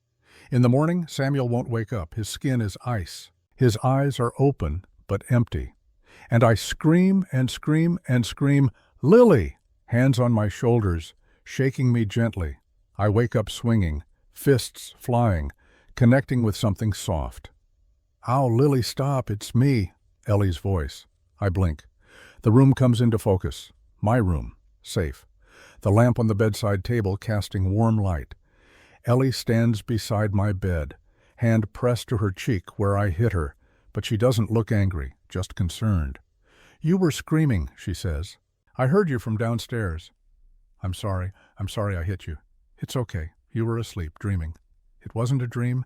In the morning, Samuel won't wake up. His skin is ice. His eyes are open, but empty. And I scream and scream and scream, Lily! Hands on my shoulders, shaking me gently. I wake up swinging, fists flying, connecting with something soft. Ow, Lily, stop, it's me, Ellie's voice. I blink. The room comes into focus. My room, safe. The lamp on the bedside table casting warm light. Ellie stands beside my bed, hand pressed to her cheek where I hit her, but she doesn't look angry, just concerned. You were screaming, she says. I heard you from downstairs. I'm sorry I hit you. It's okay, you were asleep, dreaming. It wasn't a dream,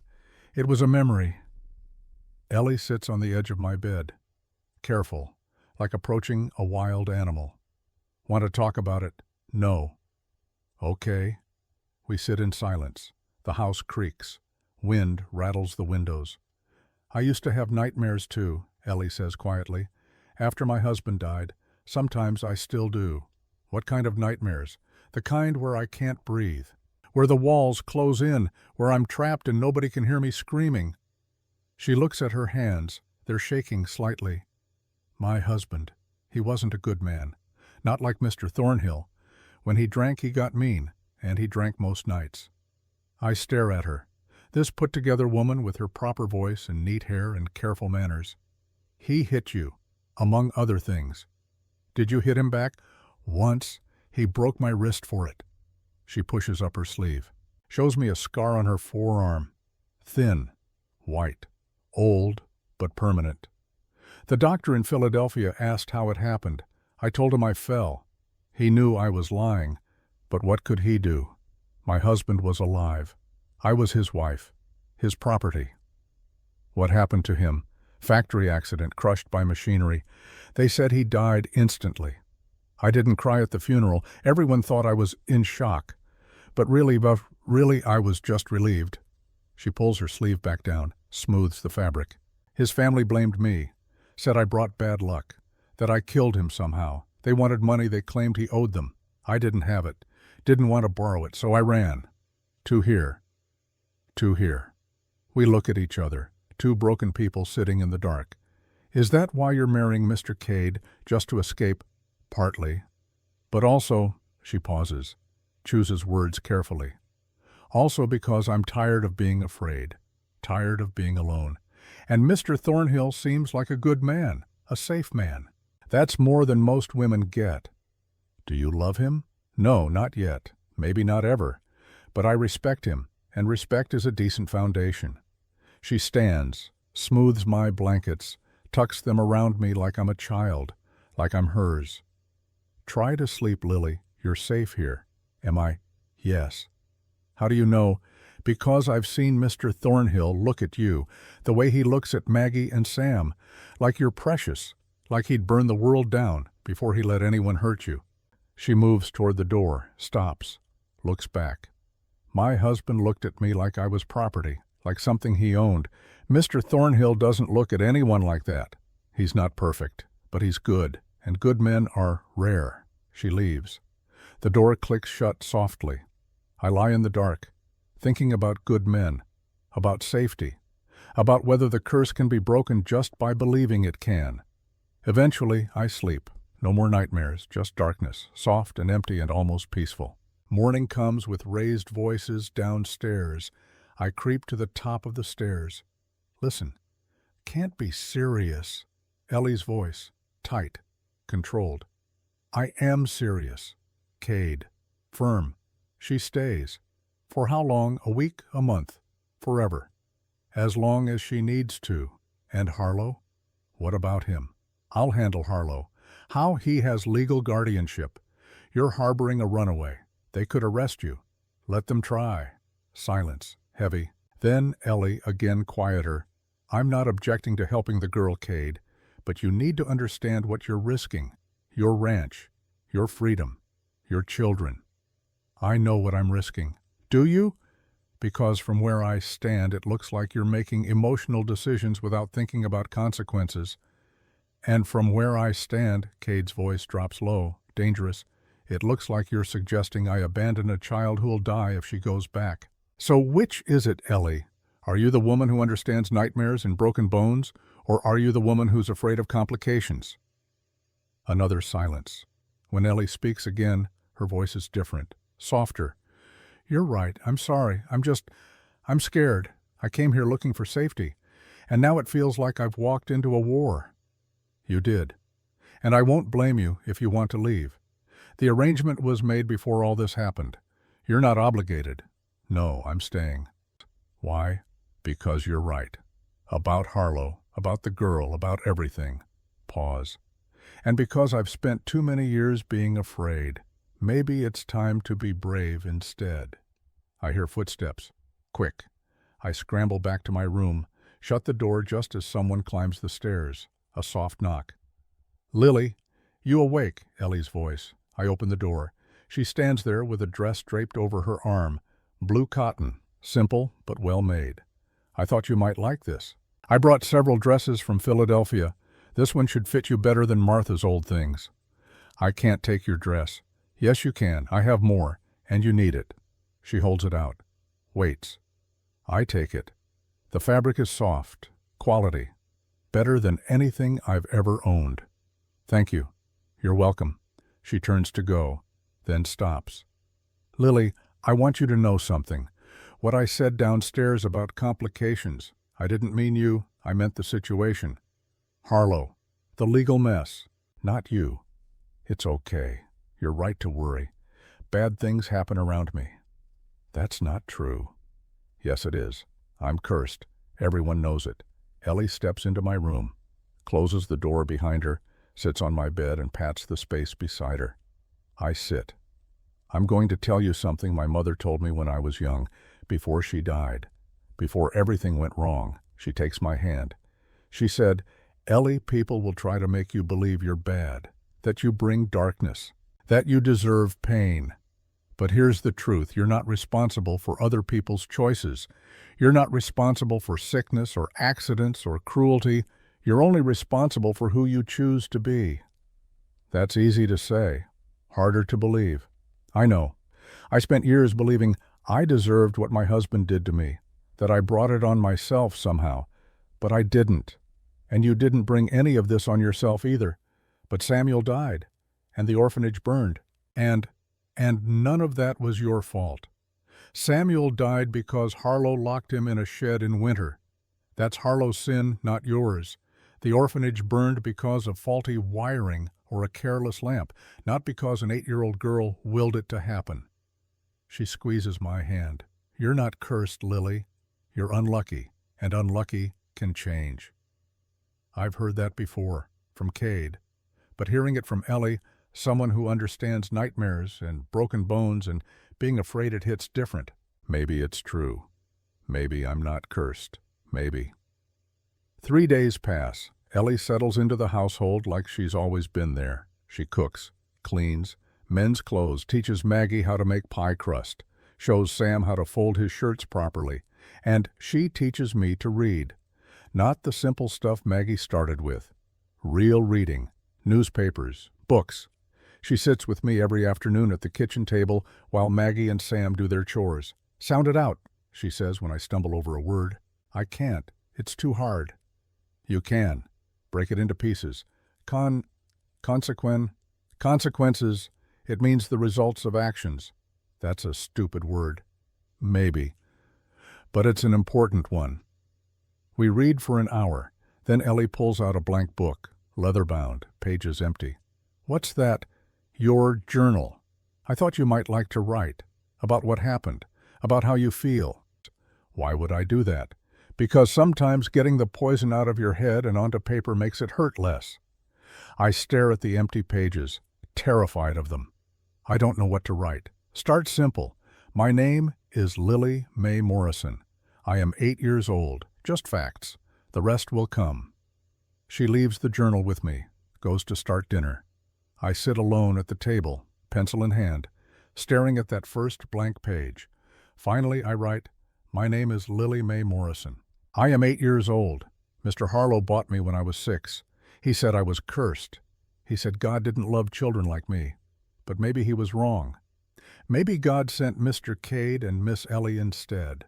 it was a memory. Ellie sits on the edge of my bed, careful, like approaching a wild animal. Want to talk about it? No. Okay. We sit in silence. The house creaks. Wind rattles the windows. I used to have nightmares too, Ellie says quietly. After my husband died, sometimes I still do. What kind of nightmares? The kind where I can't breathe. Where the walls close in, where I'm trapped and nobody can hear me screaming. She looks at her hands. They're shaking slightly. My husband. He wasn't a good man. Not like Mr. Thornhill. When he drank, he got mean, and he drank most nights. I stare at her. This put-together woman with her proper voice and neat hair and careful manners. He hit you, among other things. Did you hit him back? Once. He broke my wrist for it. She pushes up her sleeve. Shows me a scar on her forearm. Thin, white, old, but permanent. The doctor in Philadelphia asked how it happened. I told him I fell. He knew I was lying, but what could he do? My husband was alive. I was his wife, his property. What happened to him? Factory accident, crushed by machinery. They said he died instantly. I didn't cry at the funeral. Everyone thought I was in shock. But really, I was just relieved. She pulls her sleeve back down, smooths the fabric. His family blamed me, said I brought bad luck, that I killed him somehow. They wanted money they claimed he owed them. I didn't have it, didn't want to borrow it, so I ran. To here. We look at each other, two broken people sitting in the dark. Is that why you're marrying Mr. Cade, just to escape? Partly. But also, she pauses, chooses words carefully. Also because I'm tired of being afraid, tired of being alone. And Mr. Thornhill seems like a good man, a safe man. That's more than most women get. Do you love him? No, not yet. Maybe not ever. But I respect him, and respect is a decent foundation. She stands, smooths my blankets, tucks them around me like I'm a child, like I'm hers. Try to sleep, Lily. You're safe here. Am I? Yes. How do you know? Because I've seen Mr. Thornhill look at you, the way he looks at Maggie and Sam, like you're precious, like he'd burn the world down before he let anyone hurt you. She moves toward the door, stops, looks back. My husband looked at me like I was property, like something he owned. Mr. Thornhill doesn't look at anyone like that. He's not perfect, but he's good, and good men are rare. She leaves. The door clicks shut softly. I lie in the dark, thinking about good men, about safety, about whether the curse can be broken just by believing it can. Eventually, I sleep. No more nightmares, just darkness, soft and empty and almost peaceful. Morning comes with raised voices downstairs. I creep to the top of the stairs. Listen. Can't be serious. Ellie's voice, tight, controlled. I am serious. Cade. Firm. She stays. For how long? A week? A month? Forever. As long as she needs to. And Harlow? What about him? I'll handle Harlow. How he has legal guardianship. You're harboring a runaway. They could arrest you. Let them try. Silence. Heavy. Then Ellie, again quieter. I'm not objecting to helping the girl, Cade, but you need to understand what you're risking. Your ranch. Your freedom. Your children. I know what I'm risking. Do you? Because from where I stand, it looks like you're making emotional decisions without thinking about consequences. And from where I stand, Cade's voice drops low, dangerous, it looks like you're suggesting I abandon a child who'll die if she goes back. So which is it, Ellie? Are you the woman who understands nightmares and broken bones, or are you the woman who's afraid of complications? Another silence. When Ellie speaks again, her voice is different, softer. You're right, I'm sorry, I'm scared. I came here looking for safety, and now it feels like I've walked into a war. You did. And I won't blame you if you want to leave. The arrangement was made before all this happened. You're not obligated. No, I'm staying. Why? Because you're right. About Harlow, about the girl, about everything. Pause. And because I've spent too many years being afraid. Maybe it's time to be brave instead. I hear footsteps. Quick. I scramble back to my room, shut the door just as someone climbs the stairs. A soft knock. Lily, you awake? Ellie's voice. I open the door. She stands there with a dress draped over her arm. Blue cotton. Simple, but well made. I thought you might like this. I brought several dresses from Philadelphia. This one should fit you better than Martha's old things. I can't take your dress. Yes, you can. I have more, and you need it. She holds it out. Waits. I take it. The fabric is soft. Quality. Better than anything I've ever owned. Thank you. You're welcome. She turns to go, then stops. Lily, I want you to know something. What I said downstairs about complications, I didn't mean you, I meant the situation. Harlow. The legal mess. Not you. It's okay. You're right to worry. Bad things happen around me. That's not true. Yes, it is. I'm cursed. Everyone knows it. Ellie steps into my room, closes the door behind her, sits on my bed and pats the space beside her. I sit. I'm going to tell you something my mother told me when I was young, before she died. Before everything went wrong, she takes my hand. She said, Ellie, people will try to make you believe you're bad, that you bring darkness, that you deserve pain. But here's the truth. You're not responsible for other people's choices. You're not responsible for sickness or accidents or cruelty. You're only responsible for who you choose to be. That's easy to say, harder to believe. I know. I spent years believing I deserved what my husband did to me, that I brought it on myself somehow. But I didn't. And you didn't bring any of this on yourself either. But Samuel died, and the orphanage burned, and none of that was your fault. Samuel died because Harlow locked him in a shed in winter. That's Harlow's sin, not yours. The orphanage burned because of faulty wiring or a careless lamp, not because an 8-year-old girl willed it to happen. She squeezes my hand. You're not cursed, Lily. You're unlucky, and unlucky can change. I've heard that before, from Cade. But hearing it from Ellie, someone who understands nightmares and broken bones and being afraid it hits different. Maybe it's true. Maybe I'm not cursed. Maybe. 3 days pass. Ellie settles into the household like she's always been there. She cooks, cleans, mends clothes, teaches Maggie how to make pie crust, shows Sam how to fold his shirts properly, and she teaches me to read. Not the simple stuff Maggie started with. Real reading, newspapers, books. She sits with me every afternoon at the kitchen table while Maggie and Sam do their chores. Sound it out, she says when I stumble over a word. I can't. It's too hard. You can. Break it into pieces. Consequences. It means the results of actions. That's a stupid word. Maybe. But it's an important one. We read for an hour. Then Ellie pulls out a blank book, leather-bound, pages empty. What's that? Your journal. I thought you might like to write. About what happened. About how you feel. Why would I do that? Because sometimes getting the poison out of your head and onto paper makes it hurt less. I stare at the empty pages, terrified of them. I don't know what to write. Start simple. My name is Lily Mae Morrison. I am 8 years old. Just facts. The rest will come. She leaves the journal with me, goes to start dinner. I sit alone at the table, pencil in hand, staring at that first blank page. Finally, I write, "My name is Lily Mae Morrison. I am 8 years old. Mr. Harlow bought me when I was 6. He said I was cursed. He said God didn't love children like me. But maybe he was wrong. Maybe God sent Mr. Cade and Miss Ellie instead."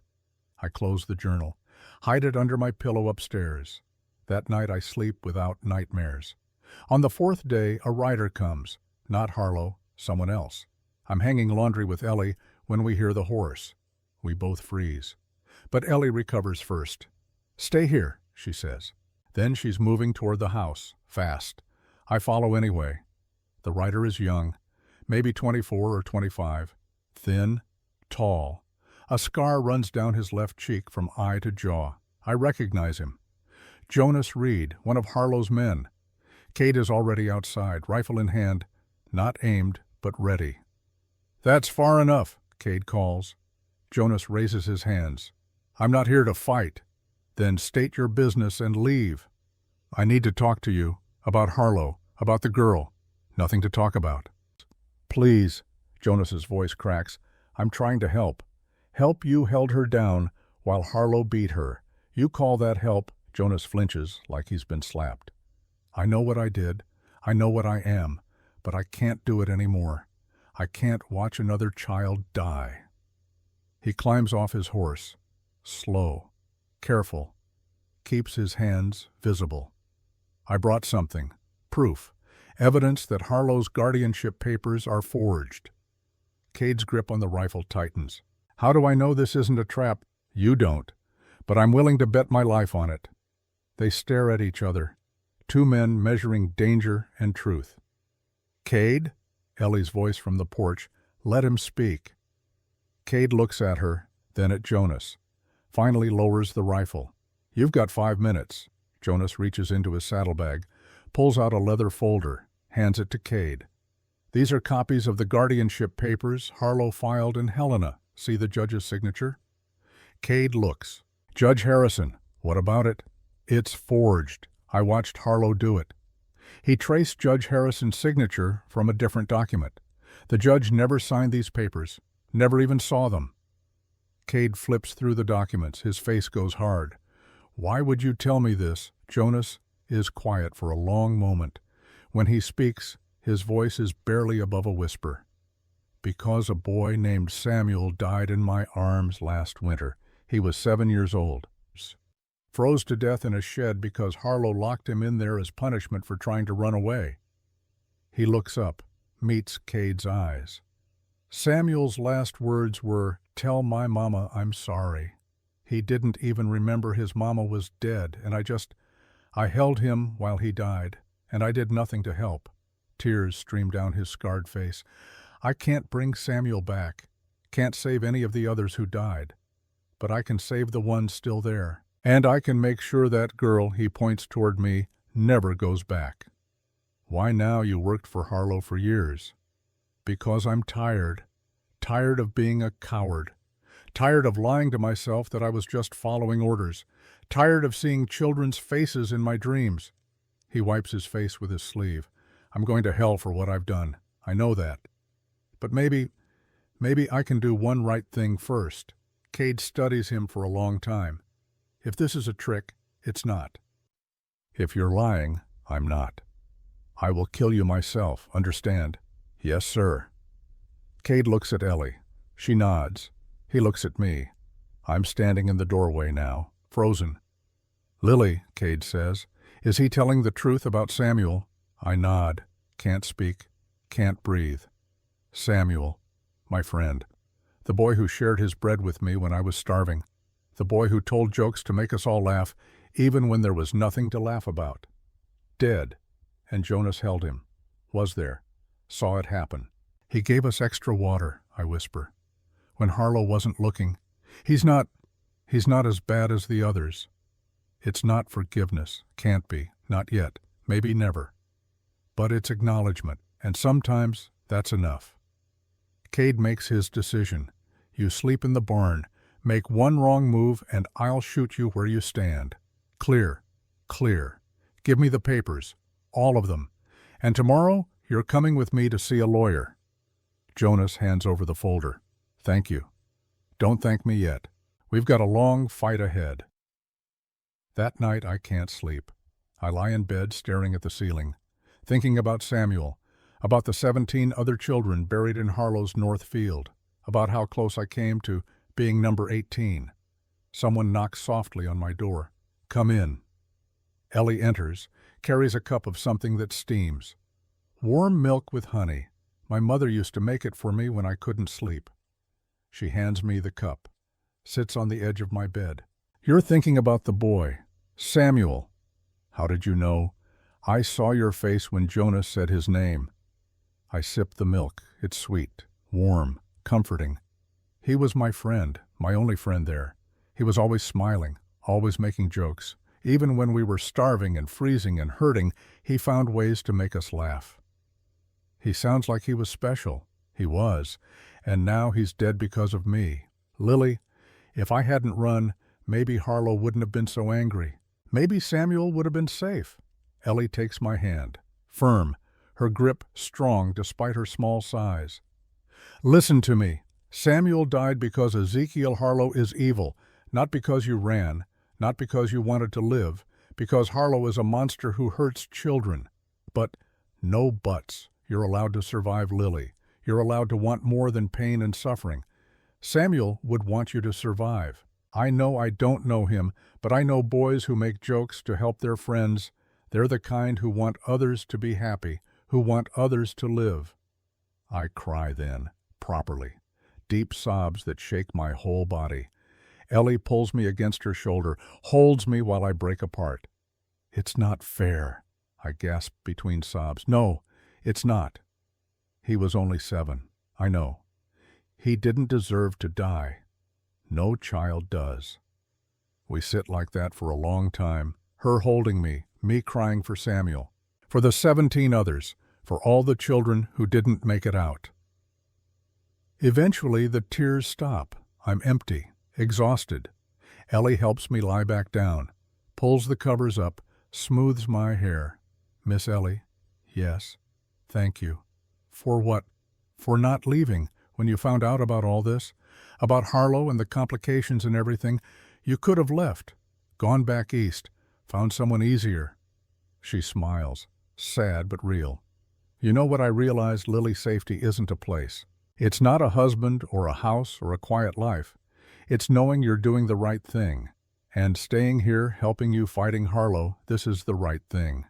I close the journal, hide it under my pillow upstairs. That night I sleep without nightmares. On the 4th day, a rider comes. Not Harlow, someone else. I'm hanging laundry with Ellie when we hear the horse. We both freeze. But Ellie recovers first. "Stay here," she says. Then she's moving toward the house, fast. I follow anyway. The rider is young, maybe 24 or 25, thin, tall. A scar runs down his left cheek from eye to jaw. I recognize him. Jonas Reed, one of Harlow's men. Cade is already outside, rifle in hand, not aimed, but ready. "That's far enough," Cade calls. Jonas raises his hands. "I'm not here to fight." "Then state your business and leave." "I need to talk to you. About Harlow. About the girl." "Nothing to talk about." "Please," Jonas's voice cracks. "I'm trying to help." "Help? You held her down while Harlow beat her. You call that help?" Jonas flinches like he's been slapped. "I know what I did. I know what I am. But I can't do it anymore. I can't watch another child die." He climbs off his horse. Slow. Careful. Keeps his hands visible. "I brought something. Proof. Evidence that Harlow's guardianship papers are forged." Cade's grip on the rifle tightens. "How do I know this isn't a trap?" "You don't. But I'm willing to bet my life on it." They stare at each other. Two men measuring danger and truth. "Cade?" Ellie's voice from the porch. "Let him speak." Cade looks at her, then at Jonas. Finally lowers the rifle. "You've got 5 minutes." Jonas reaches into his saddlebag, pulls out a leather folder, hands it to Cade. "These are copies of the guardianship papers Harlow filed in Helena. See the judge's signature?" Cade looks. "Judge Harrison, what about it?" "It's forged. I watched Harlow do it." He traced Judge Harrison's signature from a different document. The judge never signed these papers, never even saw them. Cade flips through the documents. His face goes hard. "Why would you tell me this?" Jonas is quiet for a long moment. When he speaks, his voice is barely above a whisper. "Because a boy named Samuel died in my arms last winter. He was 7 years old. Froze to death in a shed because Harlow locked him in there as punishment for trying to run away." He looks up, meets Cade's eyes. "Samuel's last words were, 'Tell my mama I'm sorry.' He didn't even remember his mama was dead, and I held him while he died, and I did nothing to help." Tears stream down his scarred face. "I can't bring Samuel back, can't save any of the others who died, but I can save the ones still there. And I can make sure that girl," he points toward me, "never goes back." "Why now? You worked for Harlow for years." "Because I'm tired. Tired of being a coward. Tired of lying to myself that I was just following orders. Tired of seeing children's faces in my dreams." He wipes his face with his sleeve. "I'm going to hell for what I've done. I know that. But maybe I can do one right thing first." Cade studies him for a long time. "If this is a trick, it's not. If you're lying, I'm not. I will kill you myself, understand?" "Yes, sir." Cade looks at Ellie. She nods. He looks at me. I'm standing in the doorway now, frozen. "Lily," Cade says, "is he telling the truth about Samuel?" I nod. Can't speak. Can't breathe. Samuel, my friend. The boy who shared his bread with me when I was starving. The boy who told jokes to make us all laugh, even when there was nothing to laugh about. Dead. And Jonas held him. Was there. Saw it happen. "He gave us extra water," I whisper. "When Harlow wasn't looking. He's not as bad as the others." It's not forgiveness. Can't be. Not yet. Maybe never. But it's acknowledgement. And sometimes that's enough. Cade makes his decision. "You sleep in the barn. Make one wrong move and I'll shoot you where you stand. Clear. Clear. Give me the papers. All of them. And tomorrow you're coming with me to see a lawyer." Jonas hands over the folder. "Thank you." Don't thank me yet. We've got a long fight ahead. That night I can't sleep. I lie in bed staring at the ceiling, thinking about Samuel, about the 17 other children buried in Harlow's north field, about how close I came to being number 18. Someone knocks softly on my door. Come in. Ellie enters, carries a cup of something that steams. Warm milk with honey. My mother used to make it for me when I couldn't sleep. She hands me the cup, sits on the edge of my bed. You're thinking about the boy, Samuel. How did you know? I saw your face when Jonas said his name. I sip the milk. It's sweet, warm, comforting. He was my friend, my only friend there. He was always smiling, always making jokes. Even when we were starving and freezing and hurting, he found ways to make us laugh. He sounds like he was special. He was. And now he's dead because of me. Lily, if I hadn't run, maybe Harlow wouldn't have been so angry. Maybe Samuel would have been safe. Ellie takes my hand, firm, her grip strong despite her small size. Listen to me. Samuel died because Ezekiel Harlow is evil, not because you ran, not because you wanted to live, because Harlow is a monster who hurts children. But no buts. You're allowed to survive Lily. You're allowed to want more than pain and suffering. Samuel would want you to survive. I know I don't know him, but I know boys who make jokes to help their friends. They're the kind who want others to be happy, who want others to live. I cry then, properly. Deep sobs that shake my whole body. Ellie pulls me against her shoulder, holds me while I break apart. It's not fair, I gasp between sobs. No, it's not. He was only 7, I know. He didn't deserve to die. No child does. We sit like that for a long time, her holding me crying for Samuel, for the 17 others, for all the children who didn't make it out. Eventually the tears stop. I'm empty, exhausted. Ellie helps me lie back down, pulls the covers up, smooths my hair. Miss Ellie? Yes. Thank you. For what? For not leaving when you found out about all this? About Harlow and the complications and everything? You could have left, gone back east, found someone easier. She smiles, sad but real. You know what I realized? Lily's safety isn't a place. It's not a husband or a house or a quiet life. It's knowing you're doing the right thing. And staying here, helping you fighting Harlow, this is the right thing.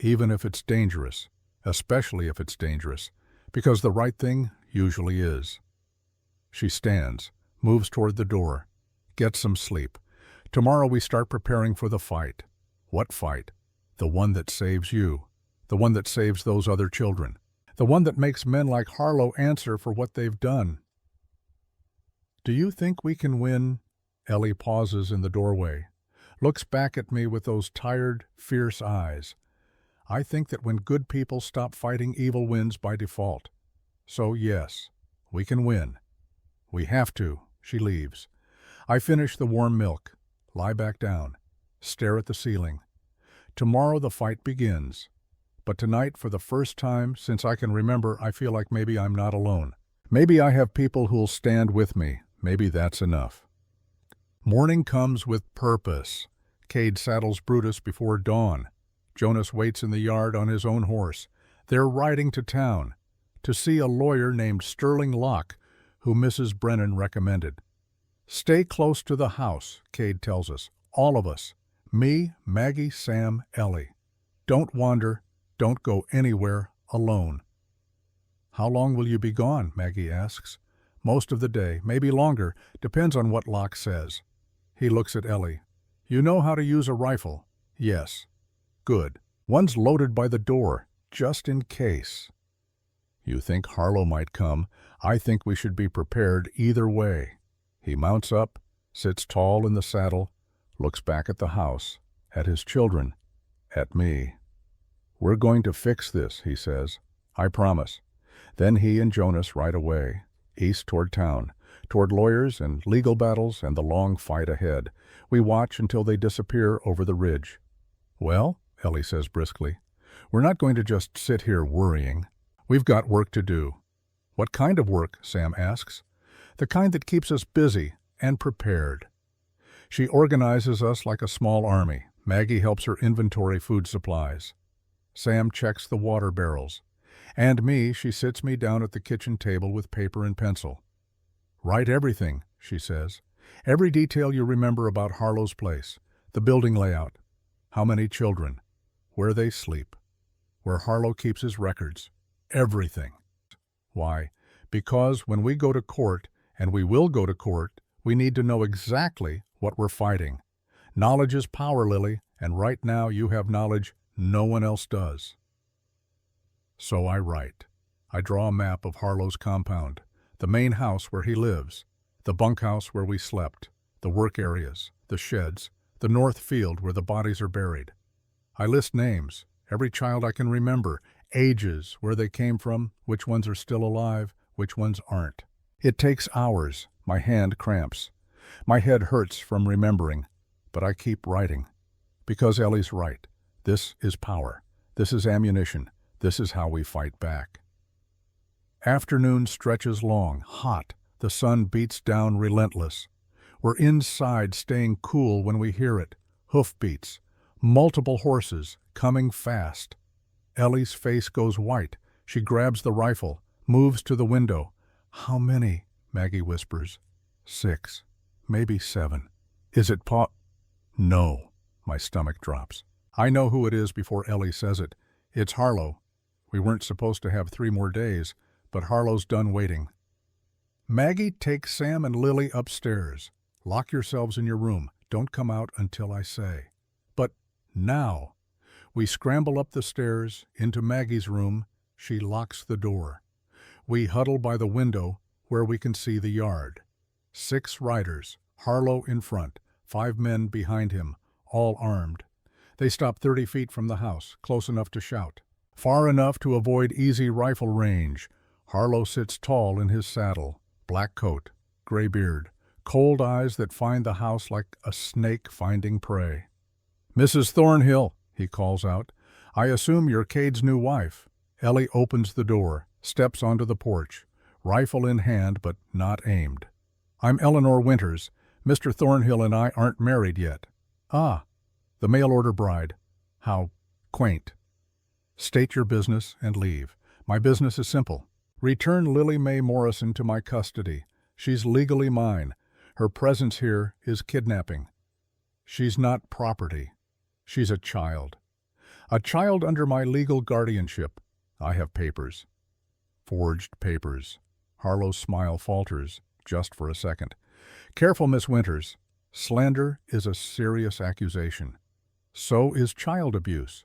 Even if it's dangerous, especially if it's dangerous, because the right thing usually is. She stands, moves toward the door. Get some sleep. Tomorrow we start preparing for the fight. What fight? The one that saves you. The one that saves those other children. The one that makes men like Harlow answer for what they've done. Do you think we can win? Ellie pauses in the doorway, looks back at me with those tired, fierce eyes. I think that when good people stop fighting, evil wins by default. So yes, we can win. We have to. She leaves. I finish the warm milk, lie back down, stare at the ceiling. Tomorrow the fight begins. But tonight, for the first time since I can remember, I feel like maybe I'm not alone. Maybe I have people who'll stand with me. Maybe that's enough. Morning comes with purpose. Cade saddles Brutus before dawn. Jonas waits in the yard on his own horse. They're riding to town to see a lawyer named Sterling Locke, who Mrs. Brennan recommended. Stay close to the house, Cade tells us. All of us. Me, Maggie, Sam, Ellie. Don't wander. Don't go anywhere alone. How long will you be gone? Maggie asks. Most of the day, maybe longer, depends on what Locke says. He looks at Ellie. You know how to use a rifle? Yes. Good. One's loaded by the door, just in case. You think Harlow might come. I think we should be prepared either way. He mounts up, sits tall in the saddle, looks back at the house, at his children, at me. We're going to fix this, he says. I promise. Then he and Jonas ride away, east toward town, toward lawyers and legal battles and the long fight ahead. We watch until they disappear over the ridge. Well, Ellie says briskly, we're not going to just sit here worrying. We've got work to do. What kind of work? Sam asks. the kind that keeps us busy and prepared. She organizes us like a small army. Maggie helps her inventory food supplies. Sam checks the water barrels. And me, she sits me down at the kitchen table with paper and pencil. "Write everything," she says. "Every detail you remember about Harlow's place, the building layout, how many children, where they sleep, where Harlow keeps his records, everything." Why? Because when we go to court, and we will go to court, we need to know exactly what we're fighting. Knowledge is power, Lily, and right now you have knowledge no one else does. So I write. I draw a map of Harlow's compound, the main house where he lives, the bunkhouse where we slept, the work areas, the sheds, the north field where the bodies are buried. I list names, every child I can remember, ages, where they came from, which ones are still alive, which ones aren't. It takes hours. My hand cramps. My head hurts from remembering, but I keep writing. Because Ellie's right. This is power. This is ammunition. This is how we fight back. Afternoon stretches long, hot. The sun beats down relentless. We're inside, staying cool when we hear it. Hoofbeats. Multiple horses, coming fast. Ellie's face goes white. She grabs the rifle, moves to the window. "How many?" Maggie whispers. 6, maybe 7. "Is it No. My stomach drops. I know who it is before Ellie says it. It's Harlow. We weren't supposed to have 3 more days, but Harlow's done waiting. Maggie takes Sam and Lily upstairs. "Lock yourselves in your room. Don't come out until I say." But now, we scramble up the stairs into Maggie's room. She locks the door. We huddle by the window where we can see the yard. 6 riders, Harlow in front, 5 men behind him, all armed. They stop 30 feet from the house, close enough to shout. Far enough to avoid easy rifle range. Harlow sits tall in his saddle, black coat, gray beard, cold eyes that find the house like a snake finding prey. "Mrs. Thornhill," he calls out, "I assume you're Cade's new wife." Ellie opens the door, steps onto the porch, rifle in hand but not aimed. "I'm Eleanor Winters. Mr. Thornhill and I aren't married yet." "Ah, the mail-order bride. How quaint." "State your business and leave. My business is simple. Return Lily Mae Morrison to my custody. She's legally mine. Her presence here is kidnapping. She's not property. She's a child. A child under my legal guardianship. I have papers." Forged papers. Harlow's smile falters, just for a second. "Careful, Miss Winters. Slander is a serious accusation. So is child abuse.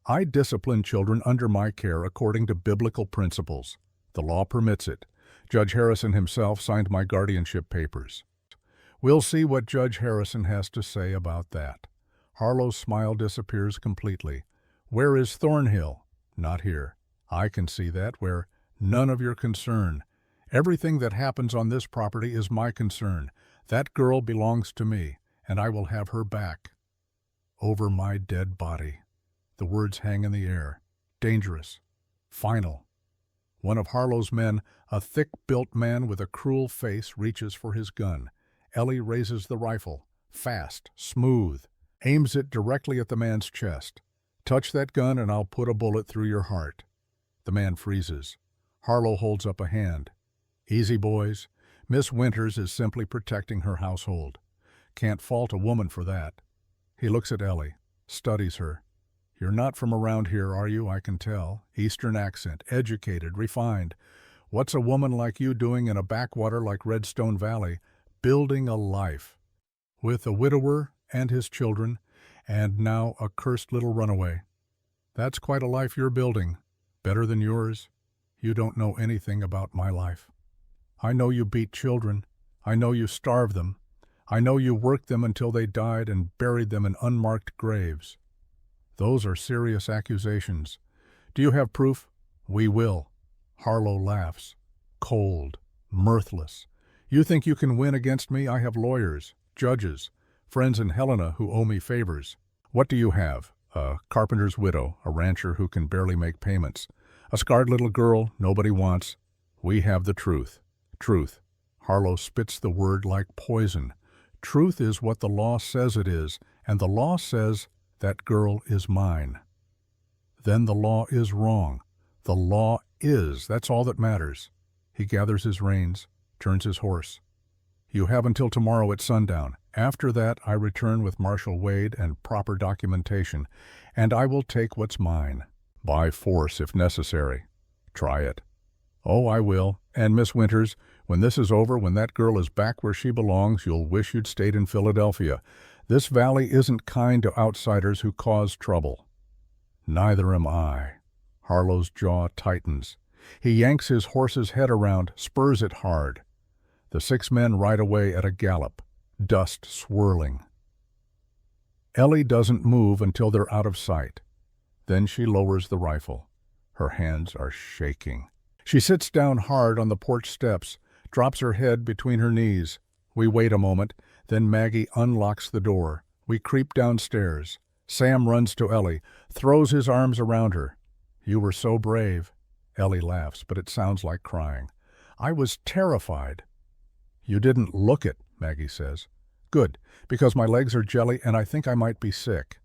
I discipline children under my care according to biblical principles. The law permits it. Judge Harrison himself signed my guardianship papers. We'll see what Judge Harrison has to say about that." Harlow's smile disappears completely. "Where is Thornhill?" "Not here. I can see that. Where? None of your concern. Everything that happens on this property is my concern. That girl belongs to me, and I will have her back. Over my dead body." The words hang in the air. Dangerous. Final. One of Harlow's men, a thick-built man with a cruel face, reaches for his gun. Ellie raises the rifle. Fast, smooth. Aims it directly at the man's chest. "Touch that gun and I'll put a bullet through your heart." The man freezes. Harlow holds up a hand. "Easy, boys. Miss Winters is simply protecting her household. Can't fault a woman for that." He looks at Ellie, studies her. "You're not from around here, are you? I can tell. Eastern accent, educated, refined. What's a woman like you doing in a backwater like Redstone Valley, building a life? With a widower and his children, and now a cursed little runaway. That's quite a life you're building. Better than yours. You don't know anything about my life. I know you beat children. I know you starved them. I know you worked them until they died and buried them in unmarked graves. Those are serious accusations. Do you have proof?" "We will." Harlow laughs. Cold, mirthless. "You think you can win against me? I have lawyers, judges, friends in Helena who owe me favors. What do you have? A carpenter's widow, a rancher who can barely make payments, a scarred little girl nobody wants. We have the truth. Truth. Harlow spits the word like poison. Truth is what the law says it is, and the law says that girl is mine. Then the law is wrong. The law is, that's all that matters. He gathers his reins, turns his horse. You have until tomorrow at sundown. After that, I return with Marshal Wade and proper documentation, and I will take what's mine. By force, if necessary. Try it. Oh, I will. And Miss Winters, when this is over, when that girl is back where she belongs, you'll wish you'd stayed in Philadelphia. This valley isn't kind to outsiders who cause trouble. Neither am I. Harlow's jaw tightens. He yanks his horse's head around, spurs it hard. The 6 men ride away at a gallop, dust swirling. Ellie doesn't move until they're out of sight. Then she lowers the rifle. Her hands are shaking. She sits down hard on the porch steps, drops her head between her knees. We wait a moment, then Maggie unlocks the door. We creep downstairs. Sam runs to Ellie, throws his arms around her. You were so brave. Ellie laughs, but it sounds like crying. I was terrified. You didn't look it, Maggie says. Good, because my legs are jelly and I think I might be sick.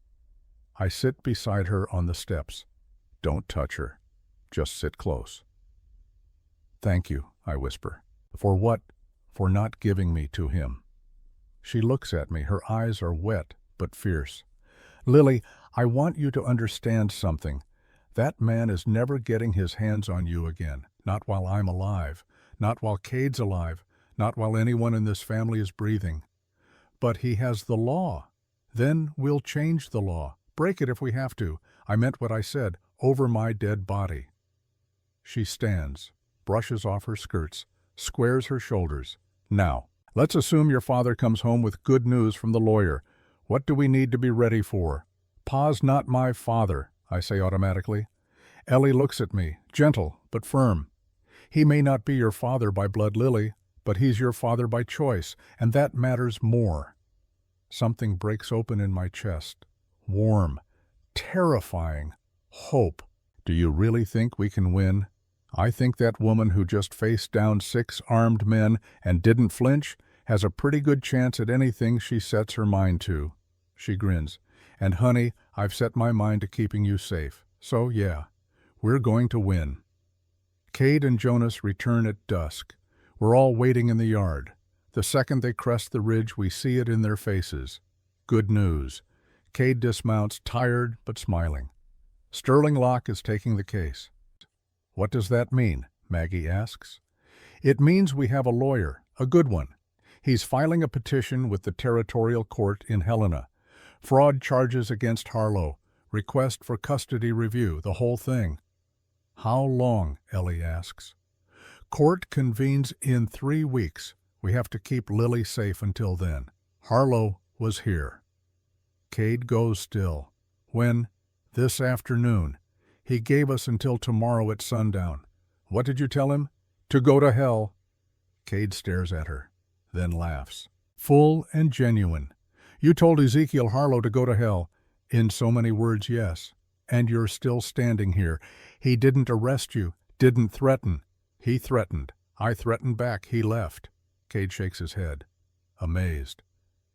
I sit beside her on the steps. Don't touch her. Just sit close. Thank you, I whisper. For what? For not giving me to him. She looks at me. Her eyes are wet but fierce. Lily, I want you to understand something. That man is never getting his hands on you again. Not while I'm alive. Not while Cade's alive. Not while anyone in this family is breathing. But he has the law. Then we'll change the law. Break it if we have to. I meant what I said. Over my dead body. She stands, brushes off her skirts, squares her shoulders. Now, let's assume your father comes home with good news from the lawyer. What do we need to be ready for? Pa's not my father, I say automatically. Ellie looks at me, gentle but firm. He may not be your father by blood, Lily, but he's your father by choice, and that matters more. Something breaks open in my chest. Warm, terrifying, hope. Do you really think we can win? I think that woman who just faced down 6 armed men and didn't flinch has a pretty good chance at anything she sets her mind to. She grins. And honey, I've set my mind to keeping you safe. So yeah, we're going to win. Cade and Jonas return at dusk. We're all waiting in the yard. The second they crest the ridge, we see it in their faces. Good news. Cade dismounts, tired but smiling. Sterling Locke is taking the case. What does that mean? Maggie asks. It means we have a lawyer, a good one. He's filing a petition with the territorial court in Helena. Fraud charges against Harlow. Request for custody review, the whole thing. How long? Ellie asks. Court convenes in 3 weeks. We have to keep Lily safe until then. Harlow was here. Cade goes still. When? This afternoon. He gave us until tomorrow at sundown. What did you tell him? To go to hell. Cade stares at her, then laughs. Full and genuine. You told Ezekiel Harlow to go to hell. In so many words, yes. And you're still standing here. He didn't arrest you, didn't threaten. He threatened. I threatened back. He left. Cade shakes his head, amazed.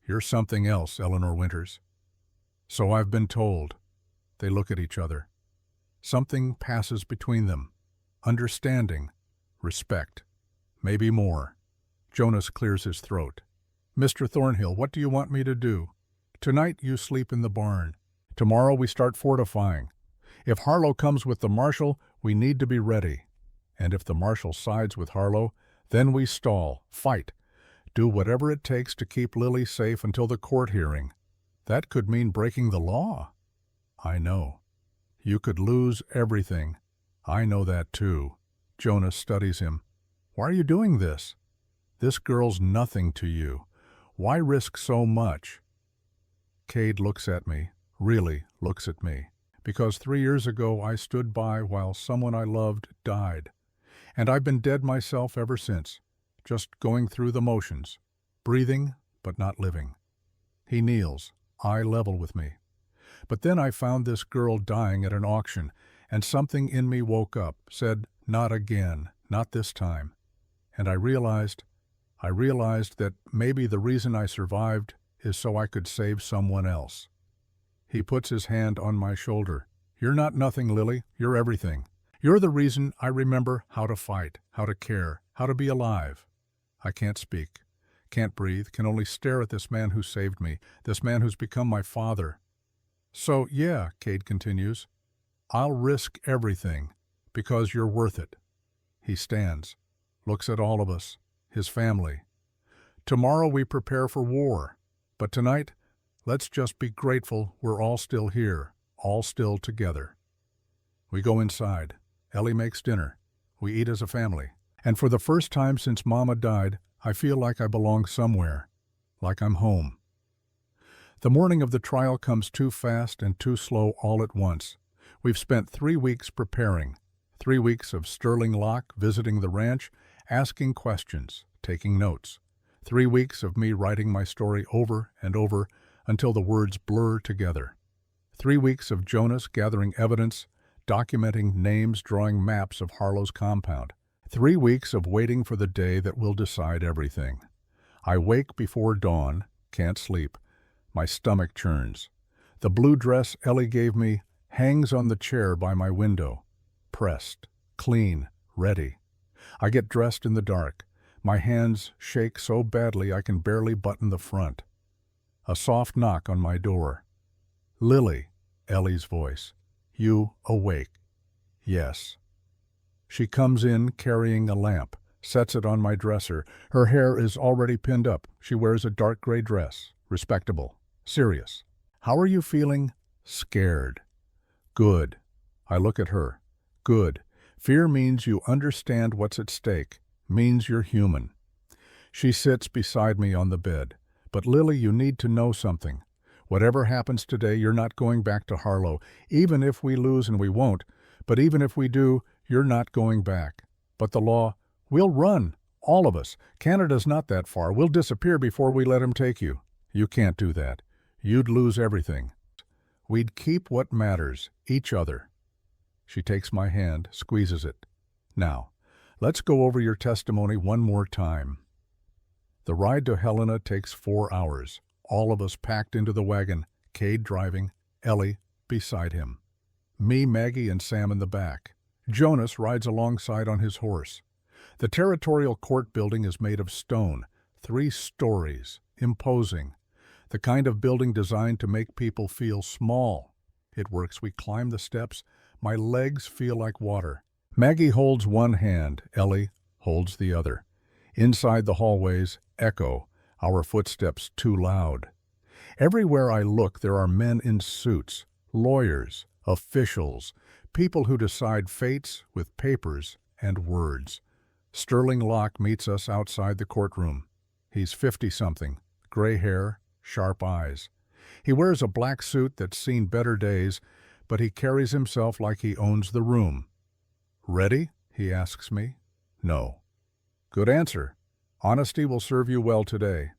You're something else, Eleanor Winters. So I've been told. They look at each other. Something passes between them. Understanding. Respect. Maybe more. Jonas clears his throat. Mr. Thornhill, what do you want me to do? Tonight you sleep in the barn. Tomorrow we start fortifying. If Harlow comes with the marshal, we need to be ready. And if the marshal sides with Harlow, then we stall, fight, do whatever it takes to keep Lily safe until the court hearing. That could mean breaking the law. I know. You could lose everything. I know that too. Jonas studies him. Why are you doing this? This girl's nothing to you. Why risk so much? Cade looks at me, really looks at me, because 3 years ago I stood by while someone I loved died. And I've been dead myself ever since, just going through the motions, breathing but not living. He kneels, eye level with me. But then I found this girl dying at an auction, and something in me woke up, said, not again, not this time. And I realized I realized that maybe the reason I survived is so I could save someone else. He puts his hand on my shoulder. You're not nothing, Lily. You're everything. You're the reason I remember how to fight, how to care, how to be alive. I can't speak, can't breathe, can only stare at this man who saved me, this man who's become my father. So, yeah, Cade continues, I'll risk everything because you're worth it. He stands, looks at all of us, his family. Tomorrow we prepare for war, but tonight, let's just be grateful we're all still here, all still together. We go inside. Ellie makes dinner. We eat as a family. And for the first time since Mama died, I feel like I belong somewhere, like I'm home. The morning of the trial comes too fast and too slow all at once. We've spent 3 weeks preparing, 3 weeks of Sterling Locke visiting the ranch, asking questions, taking notes. 3 weeks of me writing my story over and over until the words blur together. 3 weeks of Jonas gathering evidence, documenting names, drawing maps of Harlow's compound. 3 weeks of waiting for the day that will decide everything. I wake before dawn, can't sleep. My stomach churns. The blue dress Ellie gave me hangs on the chair by my window. Pressed, clean, ready. I get dressed in the dark. My hands shake so badly I can barely button the front. A soft knock on my door. Lily, Ellie's voice. You awake? Yes. She comes in carrying a lamp, sets it on my dresser. Her hair is already pinned up. She wears a dark gray dress. Respectable. Serious. How are you feeling? Scared. Good. I look at her. Good. Fear means you understand what's at stake. Means you're human. She sits beside me on the bed. But Lily, you need to know something. Whatever happens today, you're not going back to Harlow. Even if we lose, and we won't, but even if we do, you're not going back. But the law, we'll run, all of us. Canada's not that far. We'll disappear before we let him take you. You can't do that. You'd lose everything. We'd keep what matters, each other. She takes my hand, squeezes it. Now, let's go over your testimony one more time. The ride to Helena takes 4 hours. All of us packed into the wagon, Cade driving, Ellie beside him. Me, Maggie, and Sam in the back. Jonas rides alongside on his horse. The territorial court building is made of stone, 3 stories, imposing. The kind of building designed to make people feel small. It works. We climb the steps. My legs feel like water. Maggie holds one hand. Ellie holds the other. Inside the hallways, echo, our footsteps too loud. Everywhere I look, there are men in suits, lawyers, officials, people who decide fates with papers and words. Sterling Locke meets us outside the courtroom. He's 50-something, gray hair, sharp eyes. He wears a black suit that's seen better days, but he carries himself like he owns the room. Ready? He asks me. No. Good answer. Honesty will serve you well today.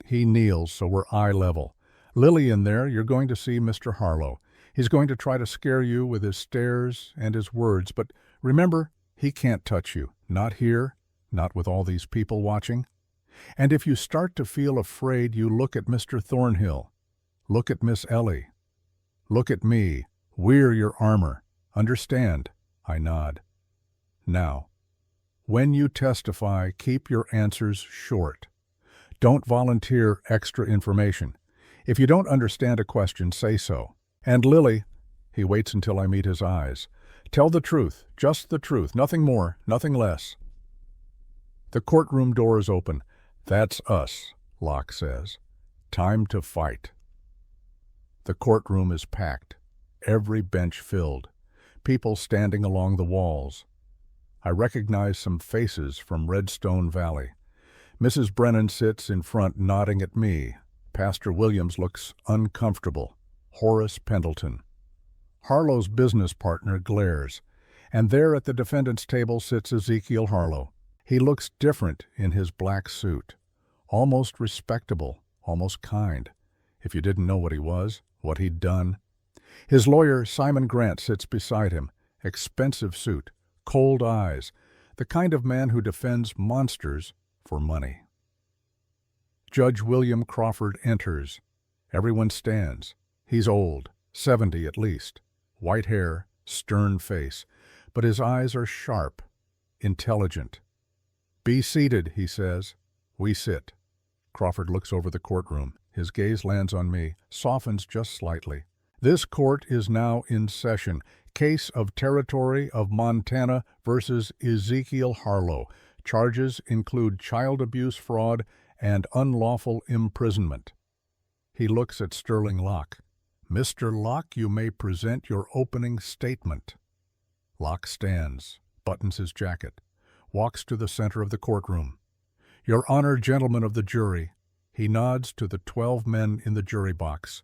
He kneels so we're eye level. Lily in there, you're going to see Mr. Harlow. He's going to try to scare you with his stares and his words, but remember, he can't touch you. Not here, not with all these people watching. And if you start to feel afraid, you look at Mr. Thornhill. Look at Miss Ellie. Look at me. We're your armor. Understand? I nod. Now, when you testify, keep your answers short. Don't volunteer extra information. If you don't understand a question, say so. And Lily, he waits until I meet his eyes. Tell the truth, just the truth, nothing more, nothing less. The courtroom door is open. That's us, Locke says. Time to fight. The courtroom is packed, every bench filled, people standing along the walls. I recognize some faces from Redstone Valley. Mrs. Brennan sits in front nodding at me. Pastor Williams looks uncomfortable. Horace Pendleton. Harlow's business partner glares, and there at the defendant's table sits Ezekiel Harlow. He looks different in his black suit, almost respectable, almost kind, if you didn't know what he was, what he'd done. His lawyer, Simon Grant, sits beside him, expensive suit, cold eyes, the kind of man who defends monsters for money. Judge William Crawford enters. Everyone stands. He's old, 70 at least. White hair, stern face, but his eyes are sharp, intelligent. "Be seated," he says. We sit. Crawford looks over the courtroom. His gaze lands on me, softens just slightly. "This court is now in session. Case of Territory of Montana versus Ezekiel Harlow. Charges include child abuse fraud and unlawful imprisonment." He looks at Sterling Locke. "Mr. Locke, you may present your opening statement." Locke stands, buttons his jacket, walks to the center of the courtroom. "Your Honor, gentlemen of the jury," he nods to the 12 men in the jury box.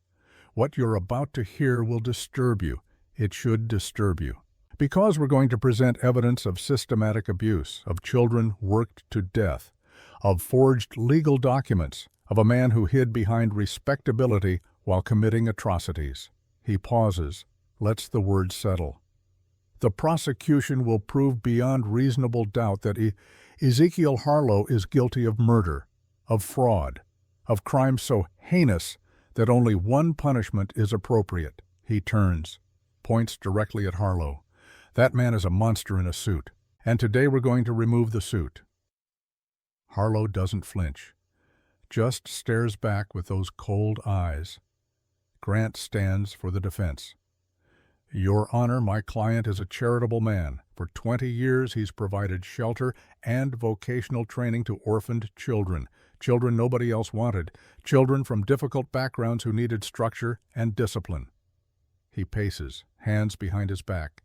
"What you're about to hear will disturb you. It should disturb you. Because we're going to present evidence of systematic abuse, of children worked to death, of forged legal documents, of a man who hid behind respectability while committing atrocities." He pauses, lets the words settle. "The prosecution will prove beyond reasonable doubt that Ezekiel Harlow is guilty of murder, of fraud, of crimes so heinous that only one punishment is appropriate." He turns, points directly at Harlow. "That man is a monster in a suit, and today we're going to remove the suit." Harlow doesn't flinch, just stares back with those cold eyes. Grant stands for the defense. "Your Honor, my client is a charitable man. For 20 years he's provided shelter and vocational training to orphaned children, children nobody else wanted, children from difficult backgrounds who needed structure and discipline." He paces, hands behind his back.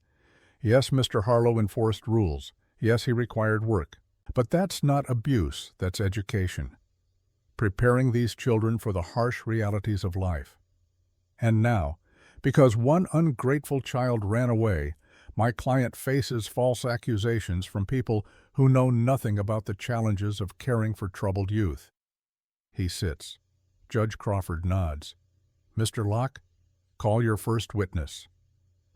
"Yes, Mr. Harlow enforced rules. Yes, he required work. But that's not abuse, that's education. Preparing these children for the harsh realities of life. And now, because one ungrateful child ran away, my client faces false accusations from people who know nothing about the challenges of caring for troubled youth." He sits. Judge Crawford nods. "Mr. Locke, call your first witness."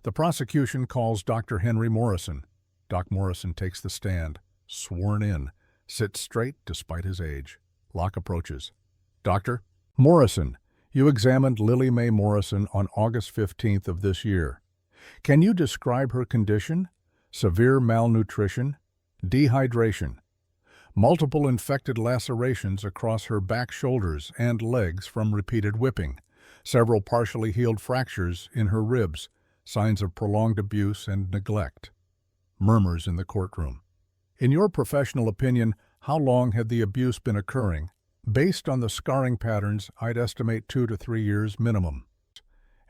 The prosecution calls Dr. Henry Morrison. Doc Morrison takes the stand, sworn in, sits straight despite his age. Locke approaches. "Doctor?" "Morrison, you examined Lily Mae Morrison on August 15th of this year. Can you describe her condition? Severe malnutrition, dehydration, multiple infected lacerations across her back shoulders and legs from repeated whipping, several partially healed fractures in her ribs, signs of prolonged abuse and neglect." Murmurs in the courtroom. "In your professional opinion, how long had the abuse been occurring? Based on the scarring patterns, I'd estimate 2 to 3 years minimum.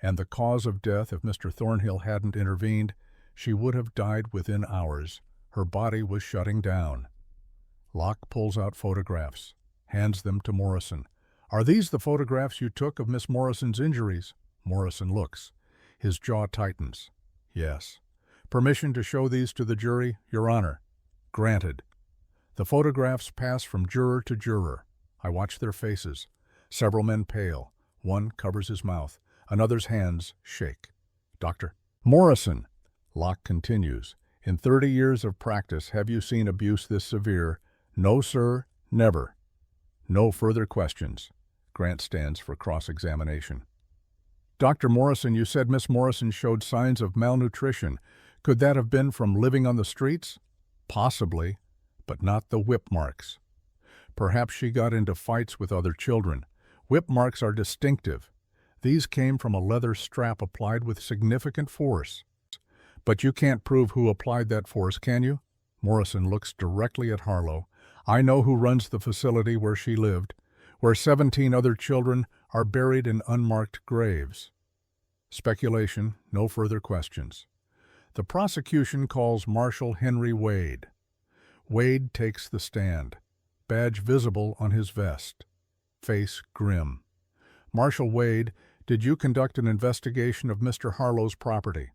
And the cause of death, if Mr. Thornhill hadn't intervened, she would have died within hours. Her body was shutting down." Locke pulls out photographs, hands them to Morrison. "Are these the photographs you took of Miss Morrison's injuries?" Morrison looks. His jaw tightens. "Yes." "Permission to show these to the jury, Your Honor." "Granted." The photographs pass from juror to juror. I watch their faces. Several men pale. One covers his mouth. Another's hands shake. "Doctor." "Morrison," Locke continues, "in 30 years of practice, have you seen abuse this severe?" "No, sir, never." No further questions. Grant stands for cross-examination. "Dr. Morrison, you said Miss Morrison showed signs of malnutrition. Could that have been from living on the streets?" "Possibly, but not the whip marks. Perhaps she got into fights with other children. Whip marks are distinctive. These came from a leather strap applied with significant force. But you can't prove who applied that force, can you?" Morrison looks directly at Harlow. "I know who runs the facility where she lived, where 17 other children are buried in unmarked graves." Speculation, no further questions. The prosecution calls Marshal Henry Wade. Wade takes the stand, badge visible on his vest, face grim. "Marshal Wade, did you conduct an investigation of Mr. Harlow's property?"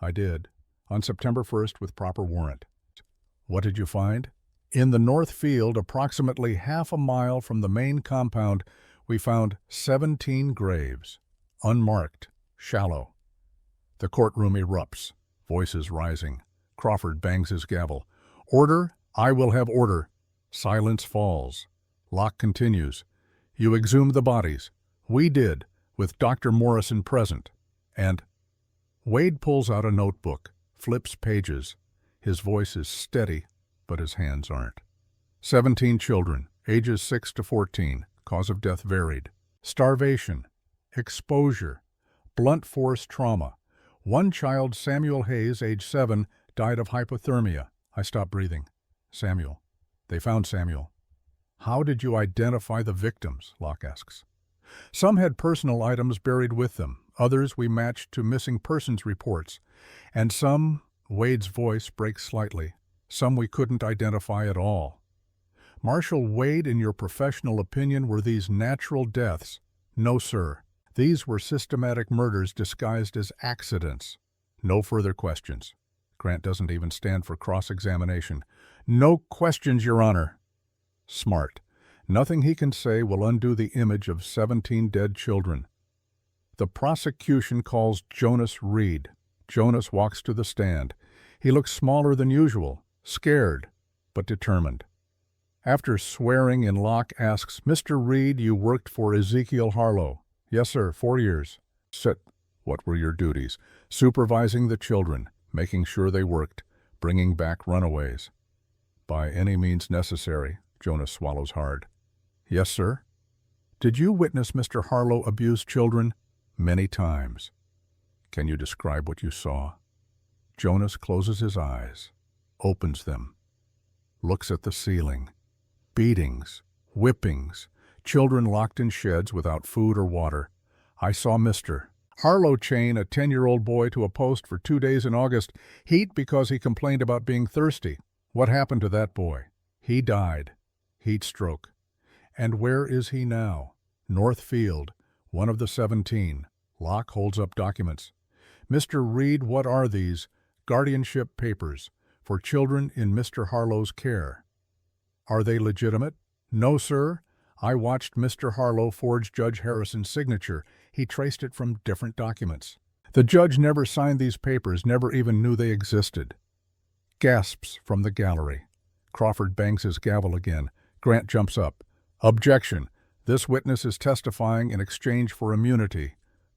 "I did, on September 1st with proper warrant." "What did you find?" "In the north field, approximately half a mile from the main compound, we found 17 graves, unmarked, shallow." The courtroom erupts, voices rising. Crawford bangs his gavel. "Order! I will have order." Silence falls. Locke continues. You exhumed the bodies. We did, with Dr. Morrison present. And Wade pulls out a notebook, flips pages. His voice is steady, but his hands aren't. 17 children, ages 6 to 14, cause of death varied. Starvation, exposure, blunt force trauma. One child, Samuel Hayes, age 7, died of hypothermia. I stopped breathing. Samuel. They found Samuel. How did you identify the victims? Locke asks. Some had personal items buried with them. Others we matched to missing persons reports. And some, Wade's voice breaks slightly, some we couldn't identify at all. Marshal Wade, in your professional opinion, were these natural deaths? No, sir. These were systematic murders disguised as accidents. No further questions. Grant doesn't even stand for cross-examination. No questions, Your Honor. Smart. Nothing he can say will undo the image of 17 dead children. The prosecution calls Jonas Reed. Jonas walks to the stand. He looks smaller than usual, scared, but determined. After swearing in, Locke asks, Mr. Reed, you worked for Ezekiel Harlow. Yes, sir, 4 years. Sit. What were your duties? Supervising the children, making sure they worked, bringing back runaways. By any means necessary. Jonas swallows hard. Yes, sir. Did you witness Mr. Harlow abuse children? Many times. Can you describe what you saw? Jonas closes his eyes, opens them, looks at the ceiling. Beatings, whippings, children locked in sheds without food or water. I saw Mr. Harlow chain a 10-year-old boy to a post for 2 days in August, heat because he complained about being thirsty. What happened to that boy? He died. Heat stroke. And where is he now? Northfield, one of the 17. Locke holds up documents. Mr. Reed, what are these? Guardianship papers for children in Mr. Harlow's care. Are they legitimate? No, sir. I watched Mr. Harlow forge Judge Harrison's signature. He traced it from different documents. The judge never signed these papers, never even knew they existed. Gasps from the gallery. Crawford bangs his gavel again. Grant jumps up. Objection. This witness is testifying in exchange for immunity.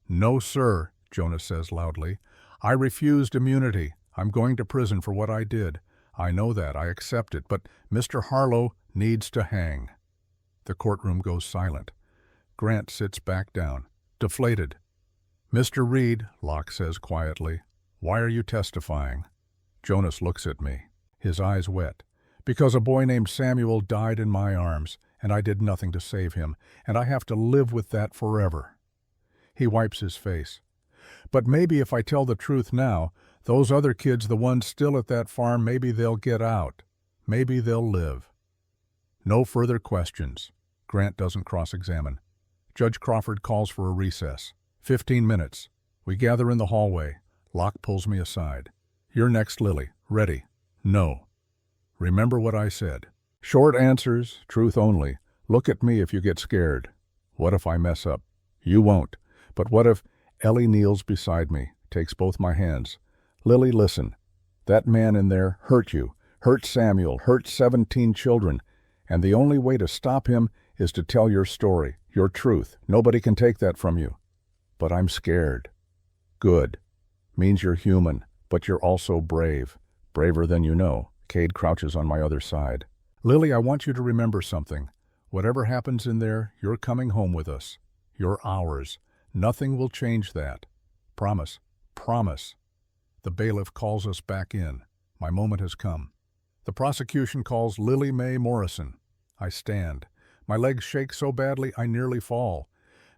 No, sir, Jonas says loudly. I refused immunity. I'm going to prison for what I did. I know that. I accept it. But Mr. Harlow needs to hang. The courtroom goes silent. Grant sits back down, deflated. Mr. Reed, Locke says quietly, why are you testifying? Jonas looks at me, his eyes wet. Because a boy named Samuel died in my arms, and I did nothing to save him, and I have to live with that forever. He wipes his face. But maybe if I tell the truth now, those other kids, the ones still at that farm, maybe they'll get out. Maybe they'll live. No further questions. Grant doesn't cross-examine. Judge Crawford calls for a recess. 15 minutes. We gather in the hallway. Locke pulls me aside. You're next, Lily. Ready? No. Remember what I said. Short answers, truth only. Look at me if you get scared. What if I mess up? You won't. But what if Ellie kneels beside me, takes both my hands? Lily, listen. That man in there hurt you, hurt Samuel, hurt 17 children. And the only way to stop him is to tell your story, your truth. Nobody can take that from you. But I'm scared. Good. Means you're human, but you're also brave. Braver than you know. Cade crouches on my other side. Lily, I want you to remember something. Whatever happens in there, you're coming home with us. You're ours. Nothing will change that. Promise. Promise. The bailiff calls us back in. My moment has come. The prosecution calls Lily Mae Morrison. I stand. My legs shake so badly I nearly fall.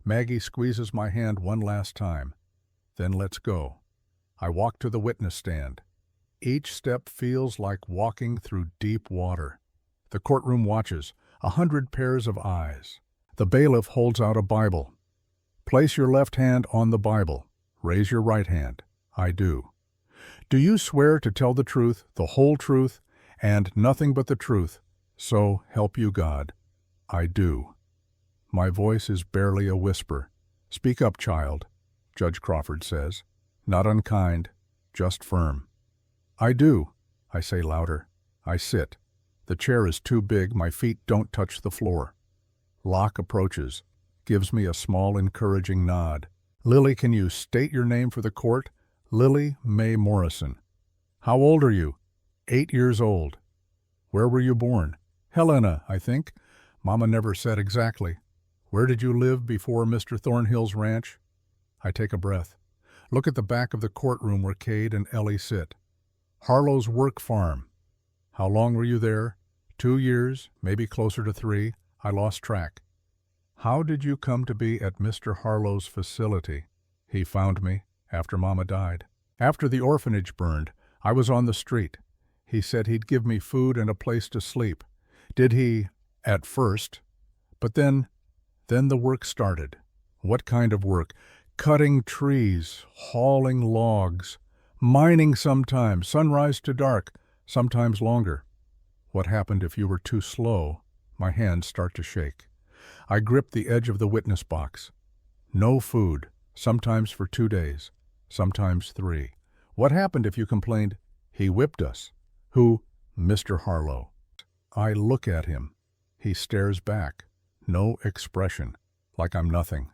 Maggie squeezes my hand one last time. Then let's go. I walk to the witness stand. Each step feels like walking through deep water. The courtroom watches, 100 pairs of eyes. The bailiff holds out a Bible. Place your left hand on the Bible. Raise your right hand. I do. Do you swear to tell the truth, the whole truth, and nothing but the truth? So help you God. I do. My voice is barely a whisper. Speak up, child, Judge Crawford says. Not unkind, just firm. I do, I say louder. I sit. The chair is too big, my feet don't touch the floor. Locke approaches, gives me a small encouraging nod. Lily, can you state your name for the court? Lily Mae Morrison. How old are you? 8 years old. Where were you born? Helena, I think. Mama never said exactly. Where did you live before Mr. Thornhill's ranch? I take a breath. Look at the back of the courtroom where Cade and Ellie sit. Harlow's work farm. How long were you there? 2 years, maybe closer to 3. I lost track. How did you come to be at Mr. Harlow's facility? He found me after Mama died. After the orphanage burned, I was on the street. He said he'd give me food and a place to sleep. Did he? At first. But then the work started. What kind of work? Cutting trees, hauling logs, mining sometimes, sunrise to dark, sometimes longer. What happened if you were too slow? My hands start to shake. I grip the edge of the witness box. No food, sometimes for 2 days, sometimes 3. What happened if you complained? He whipped us. Who? Mr. Harlow. I look at him. He stares back. No expression, like I'm nothing.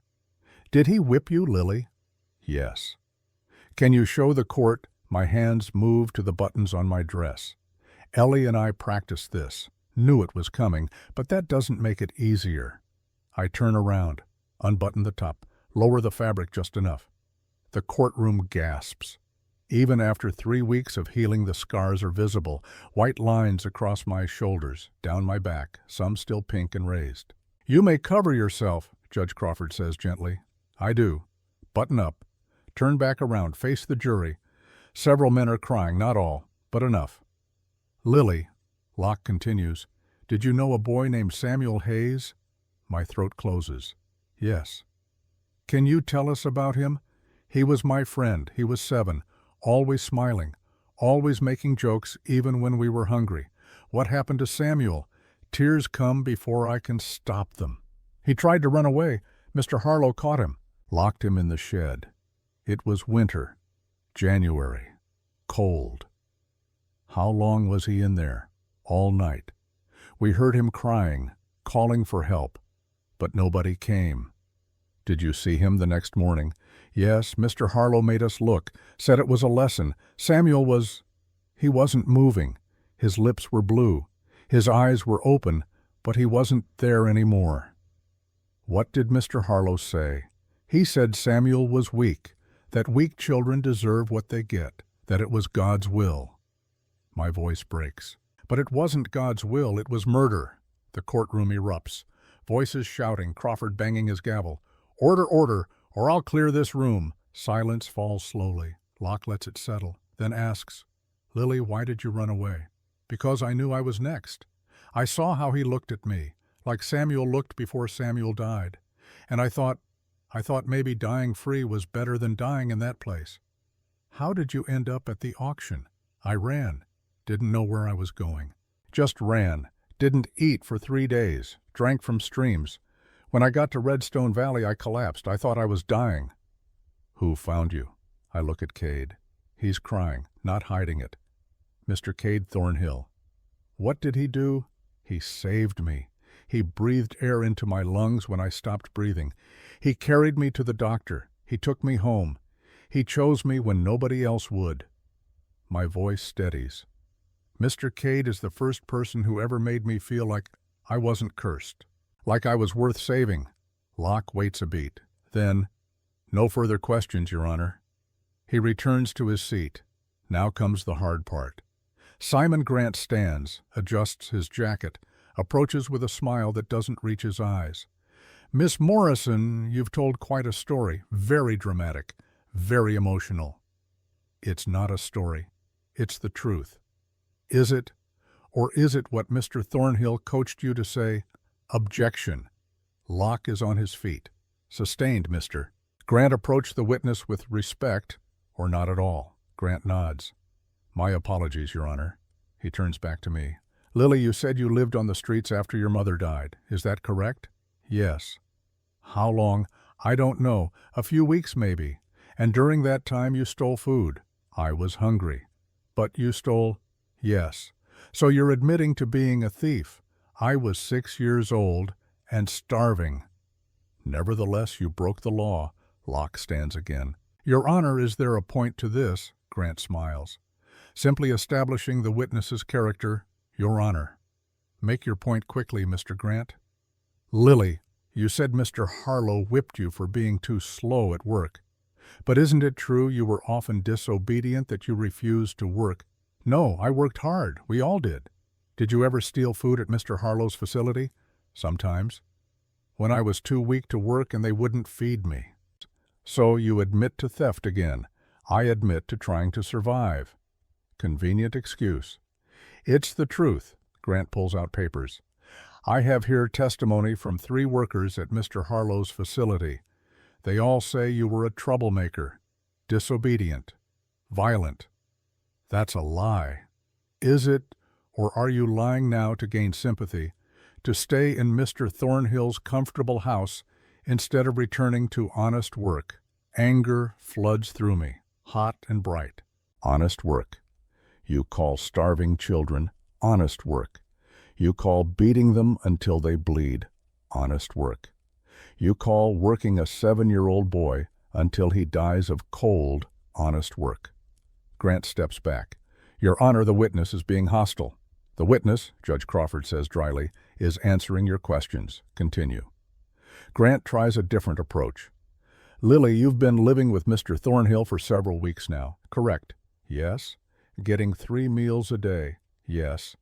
Did he whip you, Lily? Yes. Can you show the court? My hands move to the buttons on my dress. Ellie and I practiced this. Knew it was coming, but that doesn't make it easier. I turn around, unbutton the top, lower the fabric just enough. The courtroom gasps. Even after 3 weeks of healing, the scars are visible, white lines across my shoulders, down my back, some still pink and raised. You may cover yourself, Judge Crawford says gently. I do. Button up. Turn back around, face the jury. Several men are crying, not all, but enough. Lily, Locke continues, did you know a boy named Samuel Hayes? My throat closes. Yes. Can you tell us about him? He was my friend. He was 7, always smiling, always making jokes even when we were hungry. What happened to Samuel? Tears come before I can stop them. He tried to run away. Mr. Harlow caught him, locked him in the shed. It was winter, January, cold. How long was he in there? All night. We heard him crying, calling for help, but nobody came. Did you see him the next morning? Yes, Mr. Harlow made us look, said it was a lesson. He wasn't moving. His lips were blue. His eyes were open, but he wasn't there anymore. What did Mr. Harlow say? He said Samuel was weak, that weak children deserve what they get, that it was God's will. My voice breaks. But it wasn't God's will, it was murder. The courtroom erupts. Voices shouting, Crawford banging his gavel. Order, order, or I'll clear this room. Silence falls slowly. Locke lets it settle, then asks, Lily, why did you run away? Because I knew I was next. I saw how he looked at me, like Samuel looked before Samuel died. And I thought maybe dying free was better than dying in that place. How did you end up at the auction? I ran. Didn't know where I was going. Just ran. Didn't eat for 3 days. Drank from streams. When I got to Redstone Valley, I collapsed. I thought I was dying. Who found you? I look at Cade. He's crying, not hiding it. Mr. Cade Thornhill. What did he do? He saved me. He breathed air into my lungs when I stopped breathing. He carried me to the doctor. He took me home. He chose me when nobody else would. My voice steadies. Mr. Cade is the first person who ever made me feel like I wasn't cursed, like I was worth saving. Locke waits a beat. Then, no further questions, Your Honor. He returns to his seat. Now comes the hard part. Simon Grant stands, adjusts his jacket, approaches with a smile that doesn't reach his eyes. Miss Morrison, you've told quite a story, very dramatic, very emotional. It's not a story. It's the truth. Is it, or is it what Mr. Thornhill coached you to say? Objection. Locke is on his feet. Sustained, mister. Grant approached the witness with respect, or not at all. Grant nods. My apologies, Your Honor. He turns back to me. Lily, you said you lived on the streets after your mother died. Is that correct? Yes. How long? I don't know. A few weeks, maybe. And during that time you stole food. I was hungry. But you stole? Yes. So you're admitting to being a thief. I was 6 years old, and starving. Nevertheless, you broke the law. Locke stands again. Your Honor, is there a point to this? Grant smiles. Simply establishing the witness's character, Your Honor. Make your point quickly, Mr. Grant. Lily, you said Mr. Harlow whipped you for being too slow at work. But isn't it true you were often disobedient, that you refused to work? No, I worked hard. We all did. Did you ever steal food at Mr. Harlow's facility? Sometimes. When I was too weak to work and they wouldn't feed me. So you admit to theft again. I admit to trying to survive. Convenient excuse. It's the truth. Grant pulls out papers. I have here testimony from 3 workers at Mr. Harlow's facility. They all say you were a troublemaker, disobedient, violent. That's a lie. Is it, or are you lying now to gain sympathy, to stay in Mr. Thornhill's comfortable house instead of returning to honest work? Anger floods through me, hot and bright. Honest work. You call starving children honest work. You call beating them until they bleed honest work. You call working a 7-year-old boy until he dies of cold honest work. Grant steps back. Your Honor, the witness is being hostile. The witness, Judge Crawford says dryly, is answering your questions. Continue. Grant tries a different approach. Lily, you've been living with Mr. Thornhill for several weeks now. Correct. Yes. Getting 3 meals a day. Yes.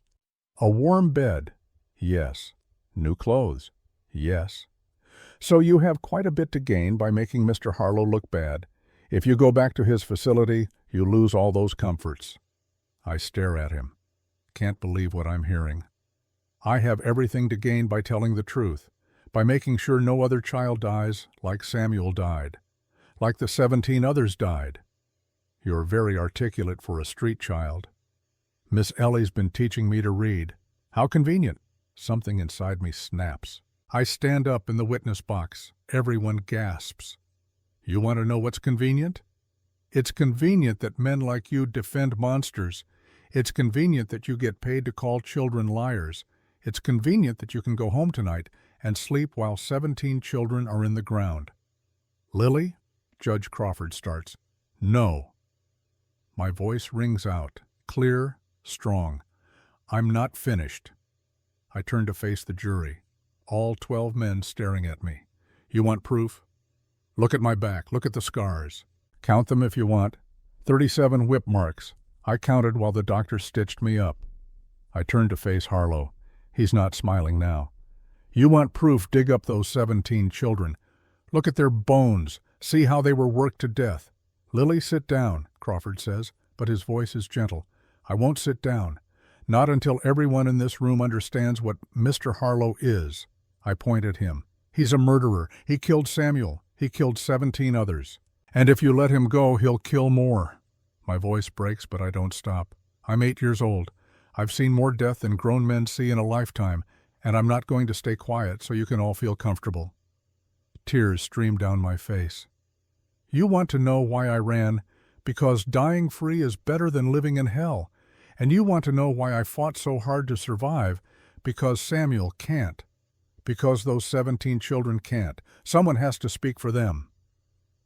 A warm bed. Yes. New clothes. Yes. So you have quite a bit to gain by making Mr. Harlow look bad. If you go back to his facility, you lose all those comforts. I stare at him. Can't believe what I'm hearing. I have everything to gain by telling the truth, by making sure no other child dies like Samuel died, like the 17 others died. You're very articulate for a street child. Miss Ellie's been teaching me to read. How convenient. Something inside me snaps. I stand up in the witness box. Everyone gasps. You want to know what's convenient? It's convenient that men like you defend monsters. It's convenient that you get paid to call children liars. It's convenient that you can go home tonight and sleep while 17 children are in the ground. Lily? Judge Crawford starts. No. My voice rings out, clear, strong. I'm not finished. I turn to face the jury, all 12 men staring at me. You want proof? Look at my back. Look at the scars. Count them if you want. 37 whip marks. I counted while the doctor stitched me up. I turn to face Harlow. He's not smiling now. You want proof? Dig up those 17 children. Look at their bones. See how they were worked to death. Lily, sit down, Crawford says, but his voice is gentle. I won't sit down. Not until everyone in this room understands what Mr. Harlow is. I point at him. He's a murderer. He killed Samuel. He killed 17 others. And if you let him go, he'll kill more. My voice breaks, but I don't stop. I'm 8 years old. I've seen more death than grown men see in a lifetime, and I'm not going to stay quiet so you can all feel comfortable. Tears stream down my face. You want to know why I ran? Because dying free is better than living in hell. And you want to know why I fought so hard to survive? Because Samuel can't. Because those 17 children can't. Someone has to speak for them.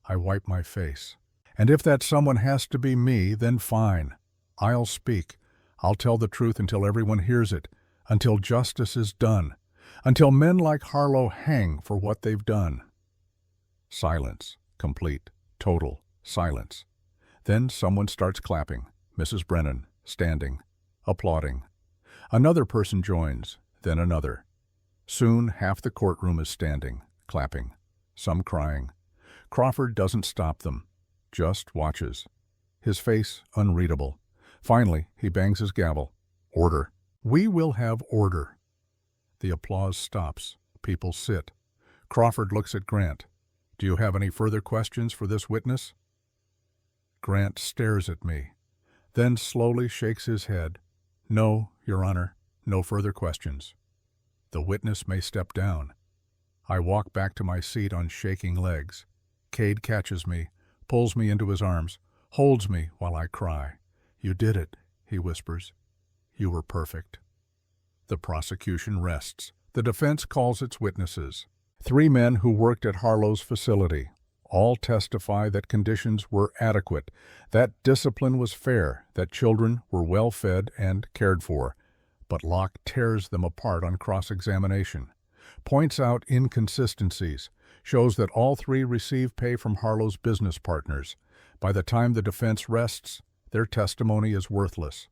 I wipe my face. And if that someone has to be me, then fine. I'll speak. I'll tell the truth until everyone hears it, until justice is done, until men like Harlow hang for what they've done. Silence. Complete. Total. Silence. Then someone starts clapping. Mrs. Brennan, standing, applauding. Another person joins, then another. Soon half the courtroom is standing, clapping, some crying. Crawford doesn't stop them, just watches. His face unreadable. Finally, he bangs his gavel. Order. We will have order. The applause stops. People sit. Crawford looks at Grant. Do you have any further questions for this witness? Grant stares at me, then slowly shakes his head. No, Your Honor, no further questions. The witness may step down. I walk back to my seat on shaking legs. Cade catches me, pulls me into his arms, holds me while I cry. You did it, he whispers. You were perfect. The prosecution rests. The defense calls its witnesses. 3 men who worked at Harlow's facility. All testify that conditions were adequate, that discipline was fair, that children were well fed and cared for. But Locke tears them apart on cross-examination, points out inconsistencies, shows that all 3 receive pay from Harlow's business partners. By the time the defense rests, their testimony is worthless.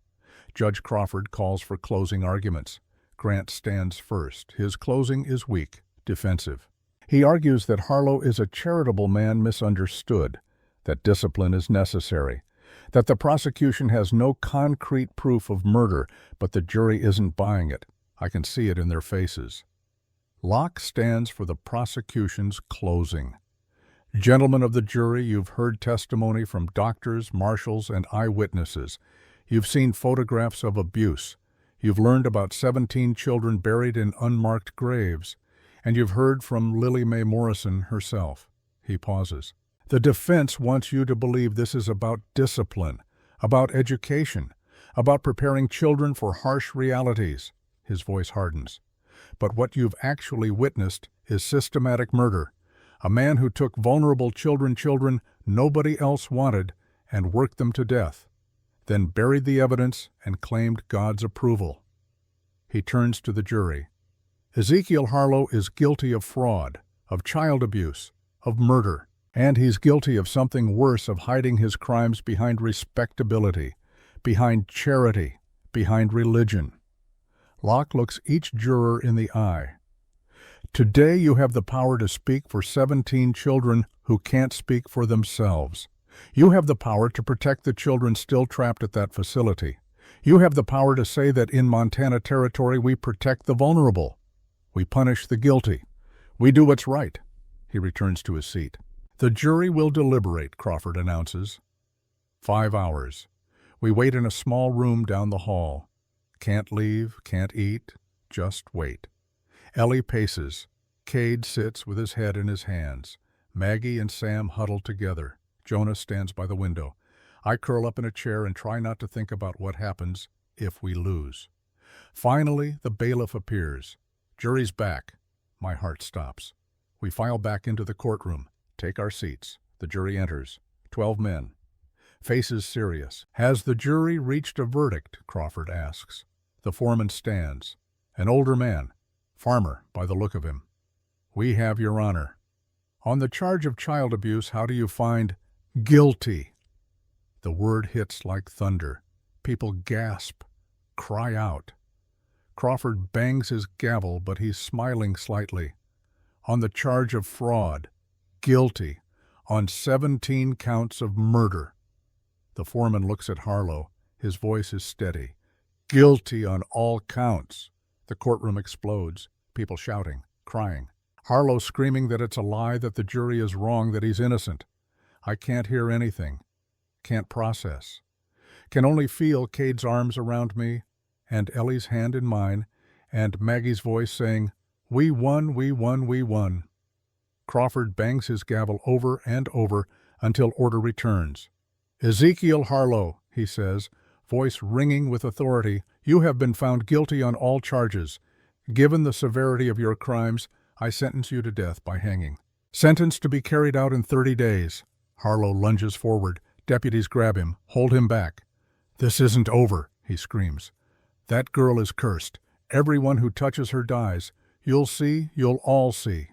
Judge Crawford calls for closing arguments. Grant stands first. His closing is weak, defensive. He argues that Harlow is a charitable man misunderstood, that discipline is necessary, that the prosecution has no concrete proof of murder, but the jury isn't buying it. I can see it in their faces. Locke stands for the prosecution's closing. Gentlemen of the jury, you've heard testimony from doctors, marshals, and eyewitnesses. You've seen photographs of abuse. You've learned about 17 children buried in unmarked graves. And you've heard from Lily Mae Morrison herself. He pauses. The defense wants you to believe this is about discipline, about education, about preparing children for harsh realities. His voice hardens. But what you've actually witnessed is systematic murder. A man who took vulnerable children nobody else wanted and worked them to death, then buried the evidence and claimed God's approval. He turns to the jury. Ezekiel Harlow is guilty of fraud, of child abuse, of murder, and he's guilty of something worse, of hiding his crimes behind respectability, behind charity, behind religion. Locke looks each juror in the eye. Today you have the power to speak for 17 children who can't speak for themselves. You have the power to protect the children still trapped at that facility. You have the power to say that in Montana Territory we protect the vulnerable. We punish the guilty. We do what's right. He returns to his seat. The jury will deliberate, Crawford announces. 5 hours. We wait in a small room down the hall. Can't leave, can't eat, just wait. Ellie paces. Cade sits with his head in his hands. Maggie and Sam huddle together. Jonah stands by the window. I curl up in a chair and try not to think about what happens if we lose. Finally, the bailiff appears. Jury's back. My heart stops. We file back into the courtroom, take our seats. The jury enters. 12 men. Faces serious. Has the jury reached a verdict? Crawford asks. The foreman stands. An older man. Farmer, by the look of him. We have, Your Honor. On the charge of child abuse, how do you find guilty? The word hits like thunder. People gasp, cry out. Crawford bangs his gavel, but he's smiling slightly. On the charge of fraud, guilty. On 17 counts of murder. The foreman looks at Harlow. His voice is steady. Guilty on all counts. The courtroom explodes. People shouting, crying. Harlow screaming that it's a lie, that the jury is wrong, that he's innocent. I can't hear anything. Can't process. Can only feel Cade's arms around me, and Ellie's hand in mine, and Maggie's voice saying, "We won, we won, we won." Crawford bangs his gavel over and over until order returns. Ezekiel Harlow, he says, voice ringing with authority, you have been found guilty on all charges. Given the severity of your crimes, I sentence you to death by hanging. Sentence to be carried out in 30 days. Harlow lunges forward. Deputies grab him, hold him back. This isn't over, he screams. That girl is cursed. Everyone who touches her dies. You'll see, you'll all see.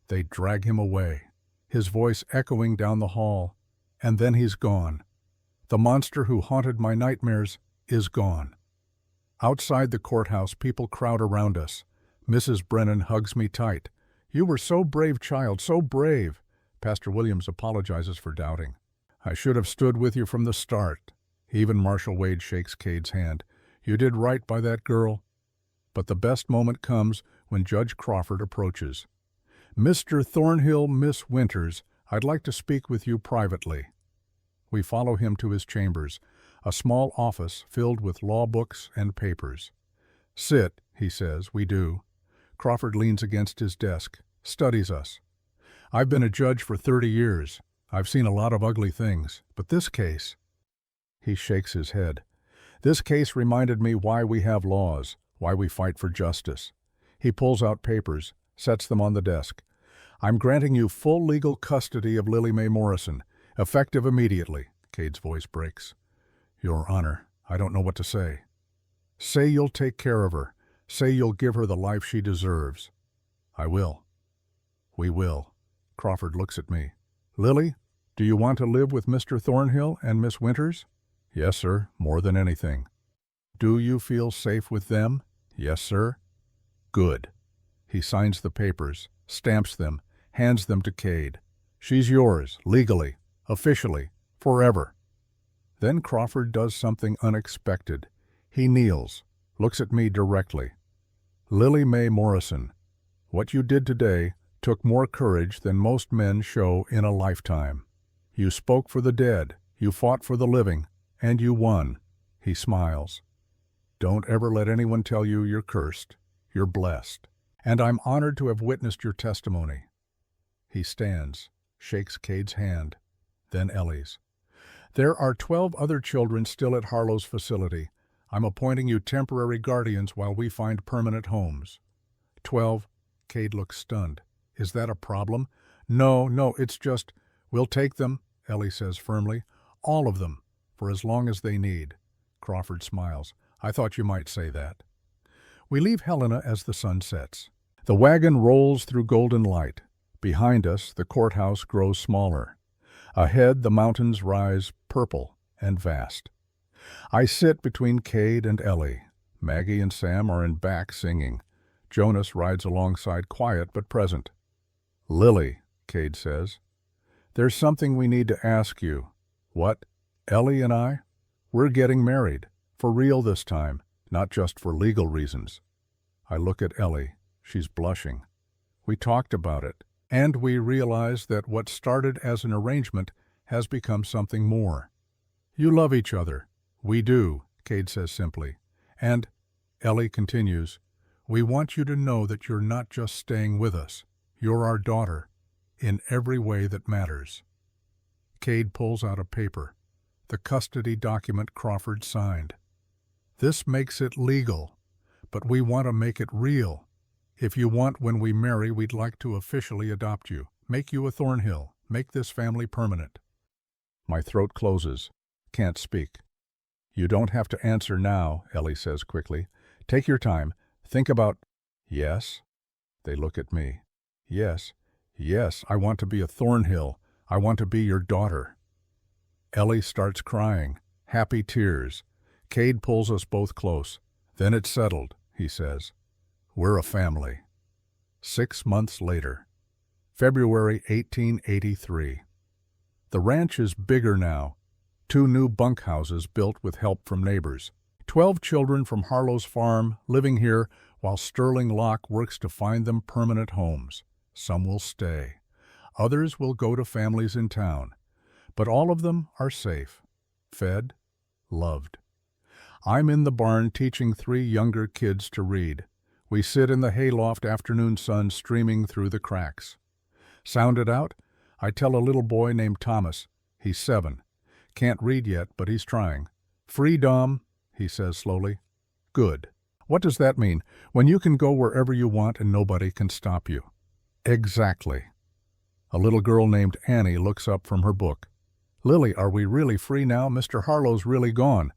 They drag him away, his voice echoing down the hall. And then he's gone. The monster who haunted my nightmares is gone. Outside the courthouse, people crowd around us. Mrs. Brennan hugs me tight. You were so brave, child, so brave. Pastor Williams apologizes for doubting. I should have stood with you from the start. Even Marshal Wade shakes Cade's hand. You did right by that girl. But the best moment comes when Judge Crawford approaches. Mr. Thornhill, Miss Winters, I'd like to speak with you privately. We follow him to his chambers, a small office filled with law books and papers. Sit, he says. We do. Crawford leans against his desk, studies us. I've been a judge for 30 years. I've seen a lot of ugly things, but this case... He shakes his head. This case reminded me why we have laws, why we fight for justice. He pulls out papers, sets them on the desk. I'm granting you full legal custody of Lily Mae Morrison, effective immediately. Cade's voice breaks. Your Honor, I don't know what to say. Say you'll take care of her. Say you'll give her the life she deserves. I will. We will. Crawford looks at me. Lily, do you want to live with Mr. Thornhill and Miss Winters? Yes, sir, more than anything. Do you feel safe with them? Yes, sir. Good. He signs the papers, stamps them, hands them to Cade. She's yours, legally, officially, forever. Then Crawford does something unexpected. He kneels, looks at me directly. Lily Mae Morrison, what you did today took more courage than most men show in a lifetime. You spoke for the dead, you fought for the living, and you won. He smiles. Don't ever let anyone tell you you're cursed. You're blessed. And I'm honored to have witnessed your testimony. He stands, shakes Cade's hand, then Ellie's. There are 12 other children still at Harlow's facility. I'm appointing you temporary guardians while we find permanent homes. 12. Cade looks stunned. Is that a problem? No, it's just, we'll take them, Ellie says firmly. All of them, for as long as they need. Crawford smiles. I thought you might say that. We leave Helena as the sun sets. The wagon rolls through golden light. Behind us, the courthouse grows smaller. Ahead, the mountains rise purple and vast. I sit between Cade and Ellie. Maggie and Sam are in back singing. Jonas rides alongside, quiet but present. Lily, Cade says, there's something we need to ask you. What? Ellie and I? We're getting married. For real this time, not just for legal reasons. I look at Ellie. She's blushing. We talked about it, and we realized that what started as an arrangement has become something more. You love each other. We do, Cade says simply. And, Ellie continues, we want you to know that you're not just staying with us. You're our daughter, in every way that matters. Cade pulls out a paper, the custody document Crawford signed. This makes it legal, but we want to make it real. If you want, when we marry, we'd like to officially adopt you, make you a Thornhill, make this family permanent. My throat closes. Can't speak. You don't have to answer now, Ellie says quickly. Take your time. Think about... Yes? They look at me. Yes, I want to be a Thornhill. I want to be your daughter. Ellie starts crying, happy tears. Cade pulls us both close. Then it's settled, he says. We're a family. 6 months later. February 1883. The ranch is bigger now. 2 new bunkhouses built with help from neighbors. 12 children from Harlow's farm living here while Sterling Locke works to find them permanent homes. Some will stay. Others will go to families in town. But all of them are safe, fed, loved. I'm in the barn teaching 3 younger kids to read. We sit in the hayloft, afternoon sun streaming through the cracks. Sound it out? I tell a little boy named Thomas. He's 7. Can't read yet, but he's trying. Freedom, he says slowly. Good. What does that mean? When you can go wherever you want and nobody can stop you. Exactly. A little girl named Annie looks up from her book. Lily, are we really free now? Mr. Harlow's really gone.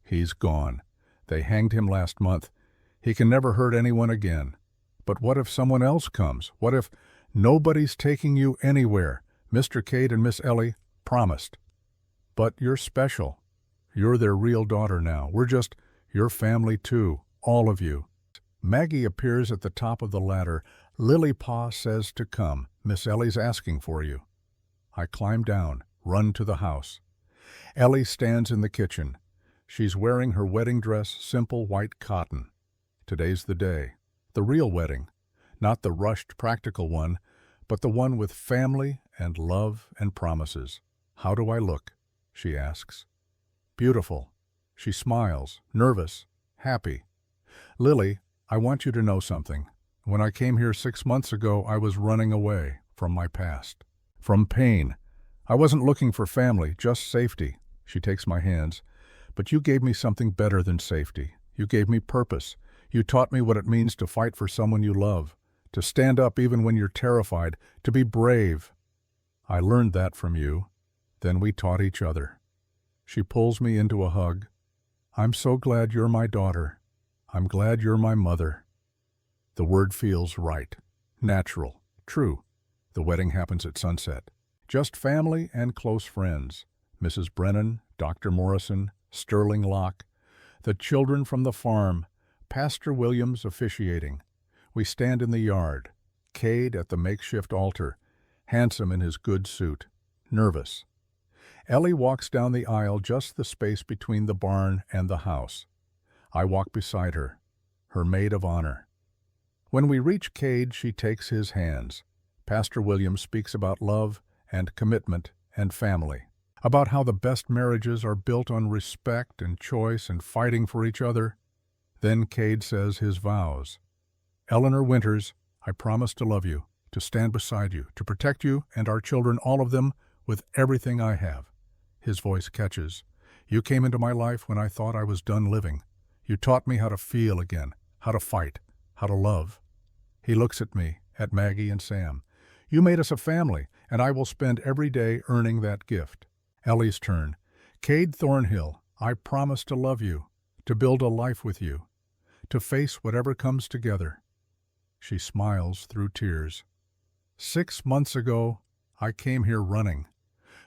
He's gone. They hanged him last month. He can never hurt anyone again. But what if someone else comes? What if nobody's taking you anywhere? Mr. Cade and Miss Ellie promised. But you're special. You're their real daughter now. We're just your family too, all of you. Maggie appears at the top of the ladder. Lily Pa says to come. Miss Ellie's asking for you. I climb down, run to the house. Ellie stands in the kitchen. She's wearing her wedding dress, simple white cotton. Today's the day. The real wedding. Not the rushed practical one, but the one with family and love and promises. How do I look? She asks. Beautiful. She smiles, nervous, happy. Lily, I want you to know something. When I came here 6 months ago, I was running away from my past, from pain. I wasn't looking for family, just safety. She takes my hands. But you gave me something better than safety. You gave me purpose. You taught me what it means to fight for someone you love, to stand up even when you're terrified, to be brave. I learned that from you. Then we taught each other. She pulls me into a hug. I'm so glad you're my daughter. I'm glad you're my mother. The word feels right, natural, true. The wedding happens at sunset. Just family and close friends. Mrs. Brennan, Dr. Morrison, Sterling Locke, the children from the farm, Pastor Williams officiating. We stand in the yard, Cade at the makeshift altar, handsome in his good suit, nervous. Ellie walks down the aisle, just the space between the barn and the house. I walk beside her, her maid of honor. When we reach Cade, she takes his hands. Pastor Williams speaks about love and commitment and family, about how the best marriages are built on respect and choice and fighting for each other. Then Cade says his vows. Eleanor Winters, I promise to love you, to stand beside you, to protect you and our children, all of them, with everything I have. His voice catches. You came into my life when I thought I was done living. You taught me how to feel again, how to fight, how to love. He looks at me, at Maggie and Sam. You made us a family, and I will spend every day earning that gift. Ellie's turn. Cade Thornhill, I promise to love you, to build a life with you, to face whatever comes together. She smiles through tears. 6 months ago, I came here running.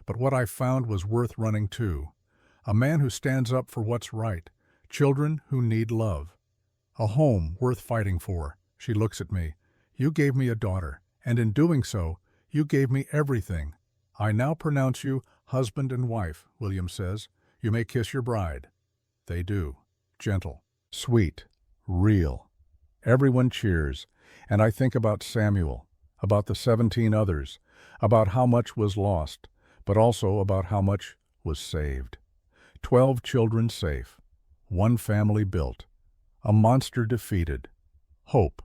But what I found was worth running too. A man who stands up for what's right. Children who need love. A home worth fighting for. She looks at me. You gave me a daughter, and in doing so, you gave me everything. I now pronounce you husband and wife, William says. You may kiss your bride. They do. Gentle, sweet, real. Everyone cheers, and I think about Samuel, about the 17 others, about how much was lost, but also about how much was saved. 12 children safe, 1 family built, a monster defeated, hope.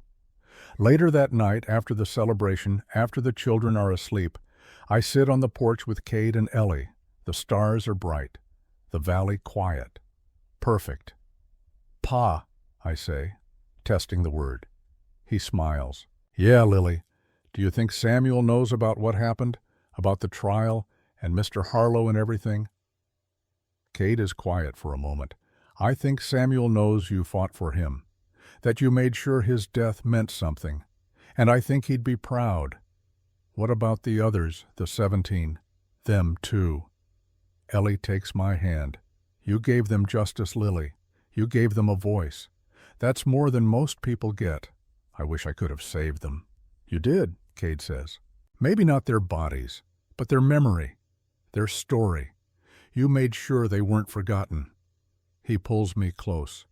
Later that night, after the celebration, after the children are asleep, I sit on the porch with Cade and Ellie. The stars are bright, the valley quiet, perfect. Pa, I say, testing the word. He smiles. Yeah, Lily, do you think Samuel knows about what happened, about the trial, and Mr. Harlow and everything? Cade is quiet for a moment. I think Samuel knows you fought for him, that you made sure his death meant something, and I think he'd be proud. What about the others, the 17? Them too. Ellie takes my hand. You gave them justice, Lily. You gave them a voice. That's more than most people get. I wish I could have saved them. You did, Cade says. Maybe not their bodies, but their memory, their story. You made sure they weren't forgotten. He pulls me close.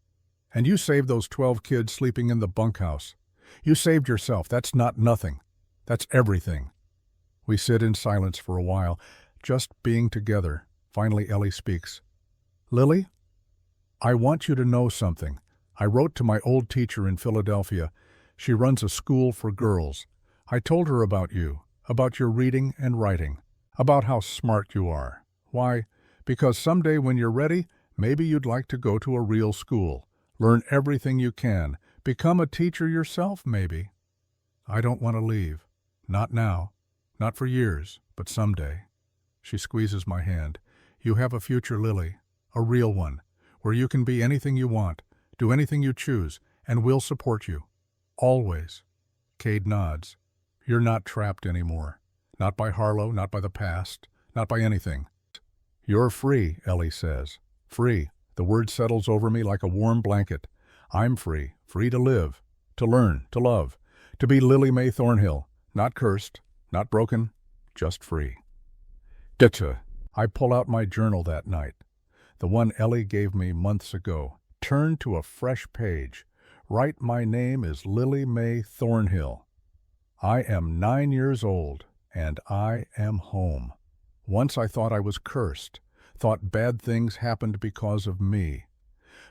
And you saved those 12 kids sleeping in the bunkhouse. You saved yourself. That's not nothing. That's everything. We sit in silence for a while, just being together. Finally, Ellie speaks. Lily, I want you to know something. I wrote to my old teacher in Philadelphia. She runs a school for girls. I told her about you, about your reading and writing, about how smart you are. Why? Because someday when you're ready, maybe you'd like to go to a real school, learn everything you can, become a teacher yourself, maybe. I don't want to leave. Not now. Not for years, but someday. She squeezes my hand. You have a future, Lily, a real one, where you can be anything you want, do anything you choose, and we'll support you. Always. Cade nods. You're not trapped anymore. Not by Harlow, not by the past, not by anything. You're free, Ellie says. Free. The word settles over me like a warm blanket. I'm free. Free to live, to learn, to love, to be Lily Mae Thornhill. Not cursed, not broken, just free. Ditcha. I pull out my journal that night, the one Ellie gave me months ago. Turn to a fresh page. Write my name is Lily Mae Thornhill. I am 9 years old, and I am home. Once I thought I was cursed, thought bad things happened because of me.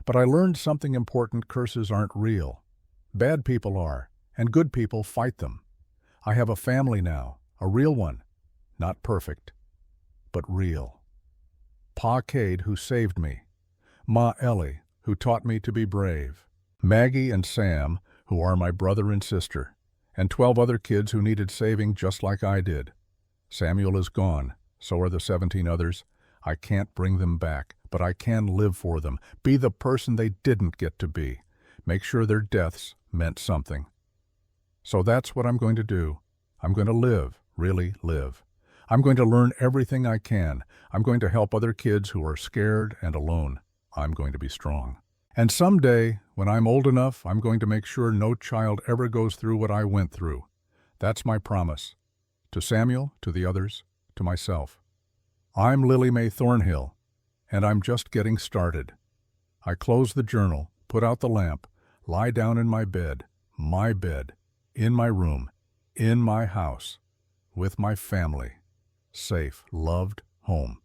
But I learned something important. Curses aren't real. Bad people are, and good people fight them. I have a family now, a real one. Not perfect, but real. Pa Cade, who saved me. Ma Ellie, who taught me to be brave. Maggie and Sam, who are my brother and sister, and 12 other kids who needed saving just like I did. Samuel is gone, so are the 17 others. I can't bring them back, but I can live for them, be the person they didn't get to be, make sure their deaths meant something. So that's what I'm going to do. I'm going to live, really live. I'm going to learn everything I can. I'm going to help other kids who are scared and alone. I'm going to be strong. And someday, when I'm old enough, I'm going to make sure no child ever goes through what I went through. That's my promise. To Samuel, to the others, to myself. I'm Lily Mae Thornhill, and I'm just getting started. I close the journal, put out the lamp, lie down in my bed, in my room, in my house, with my family, safe, loved, home.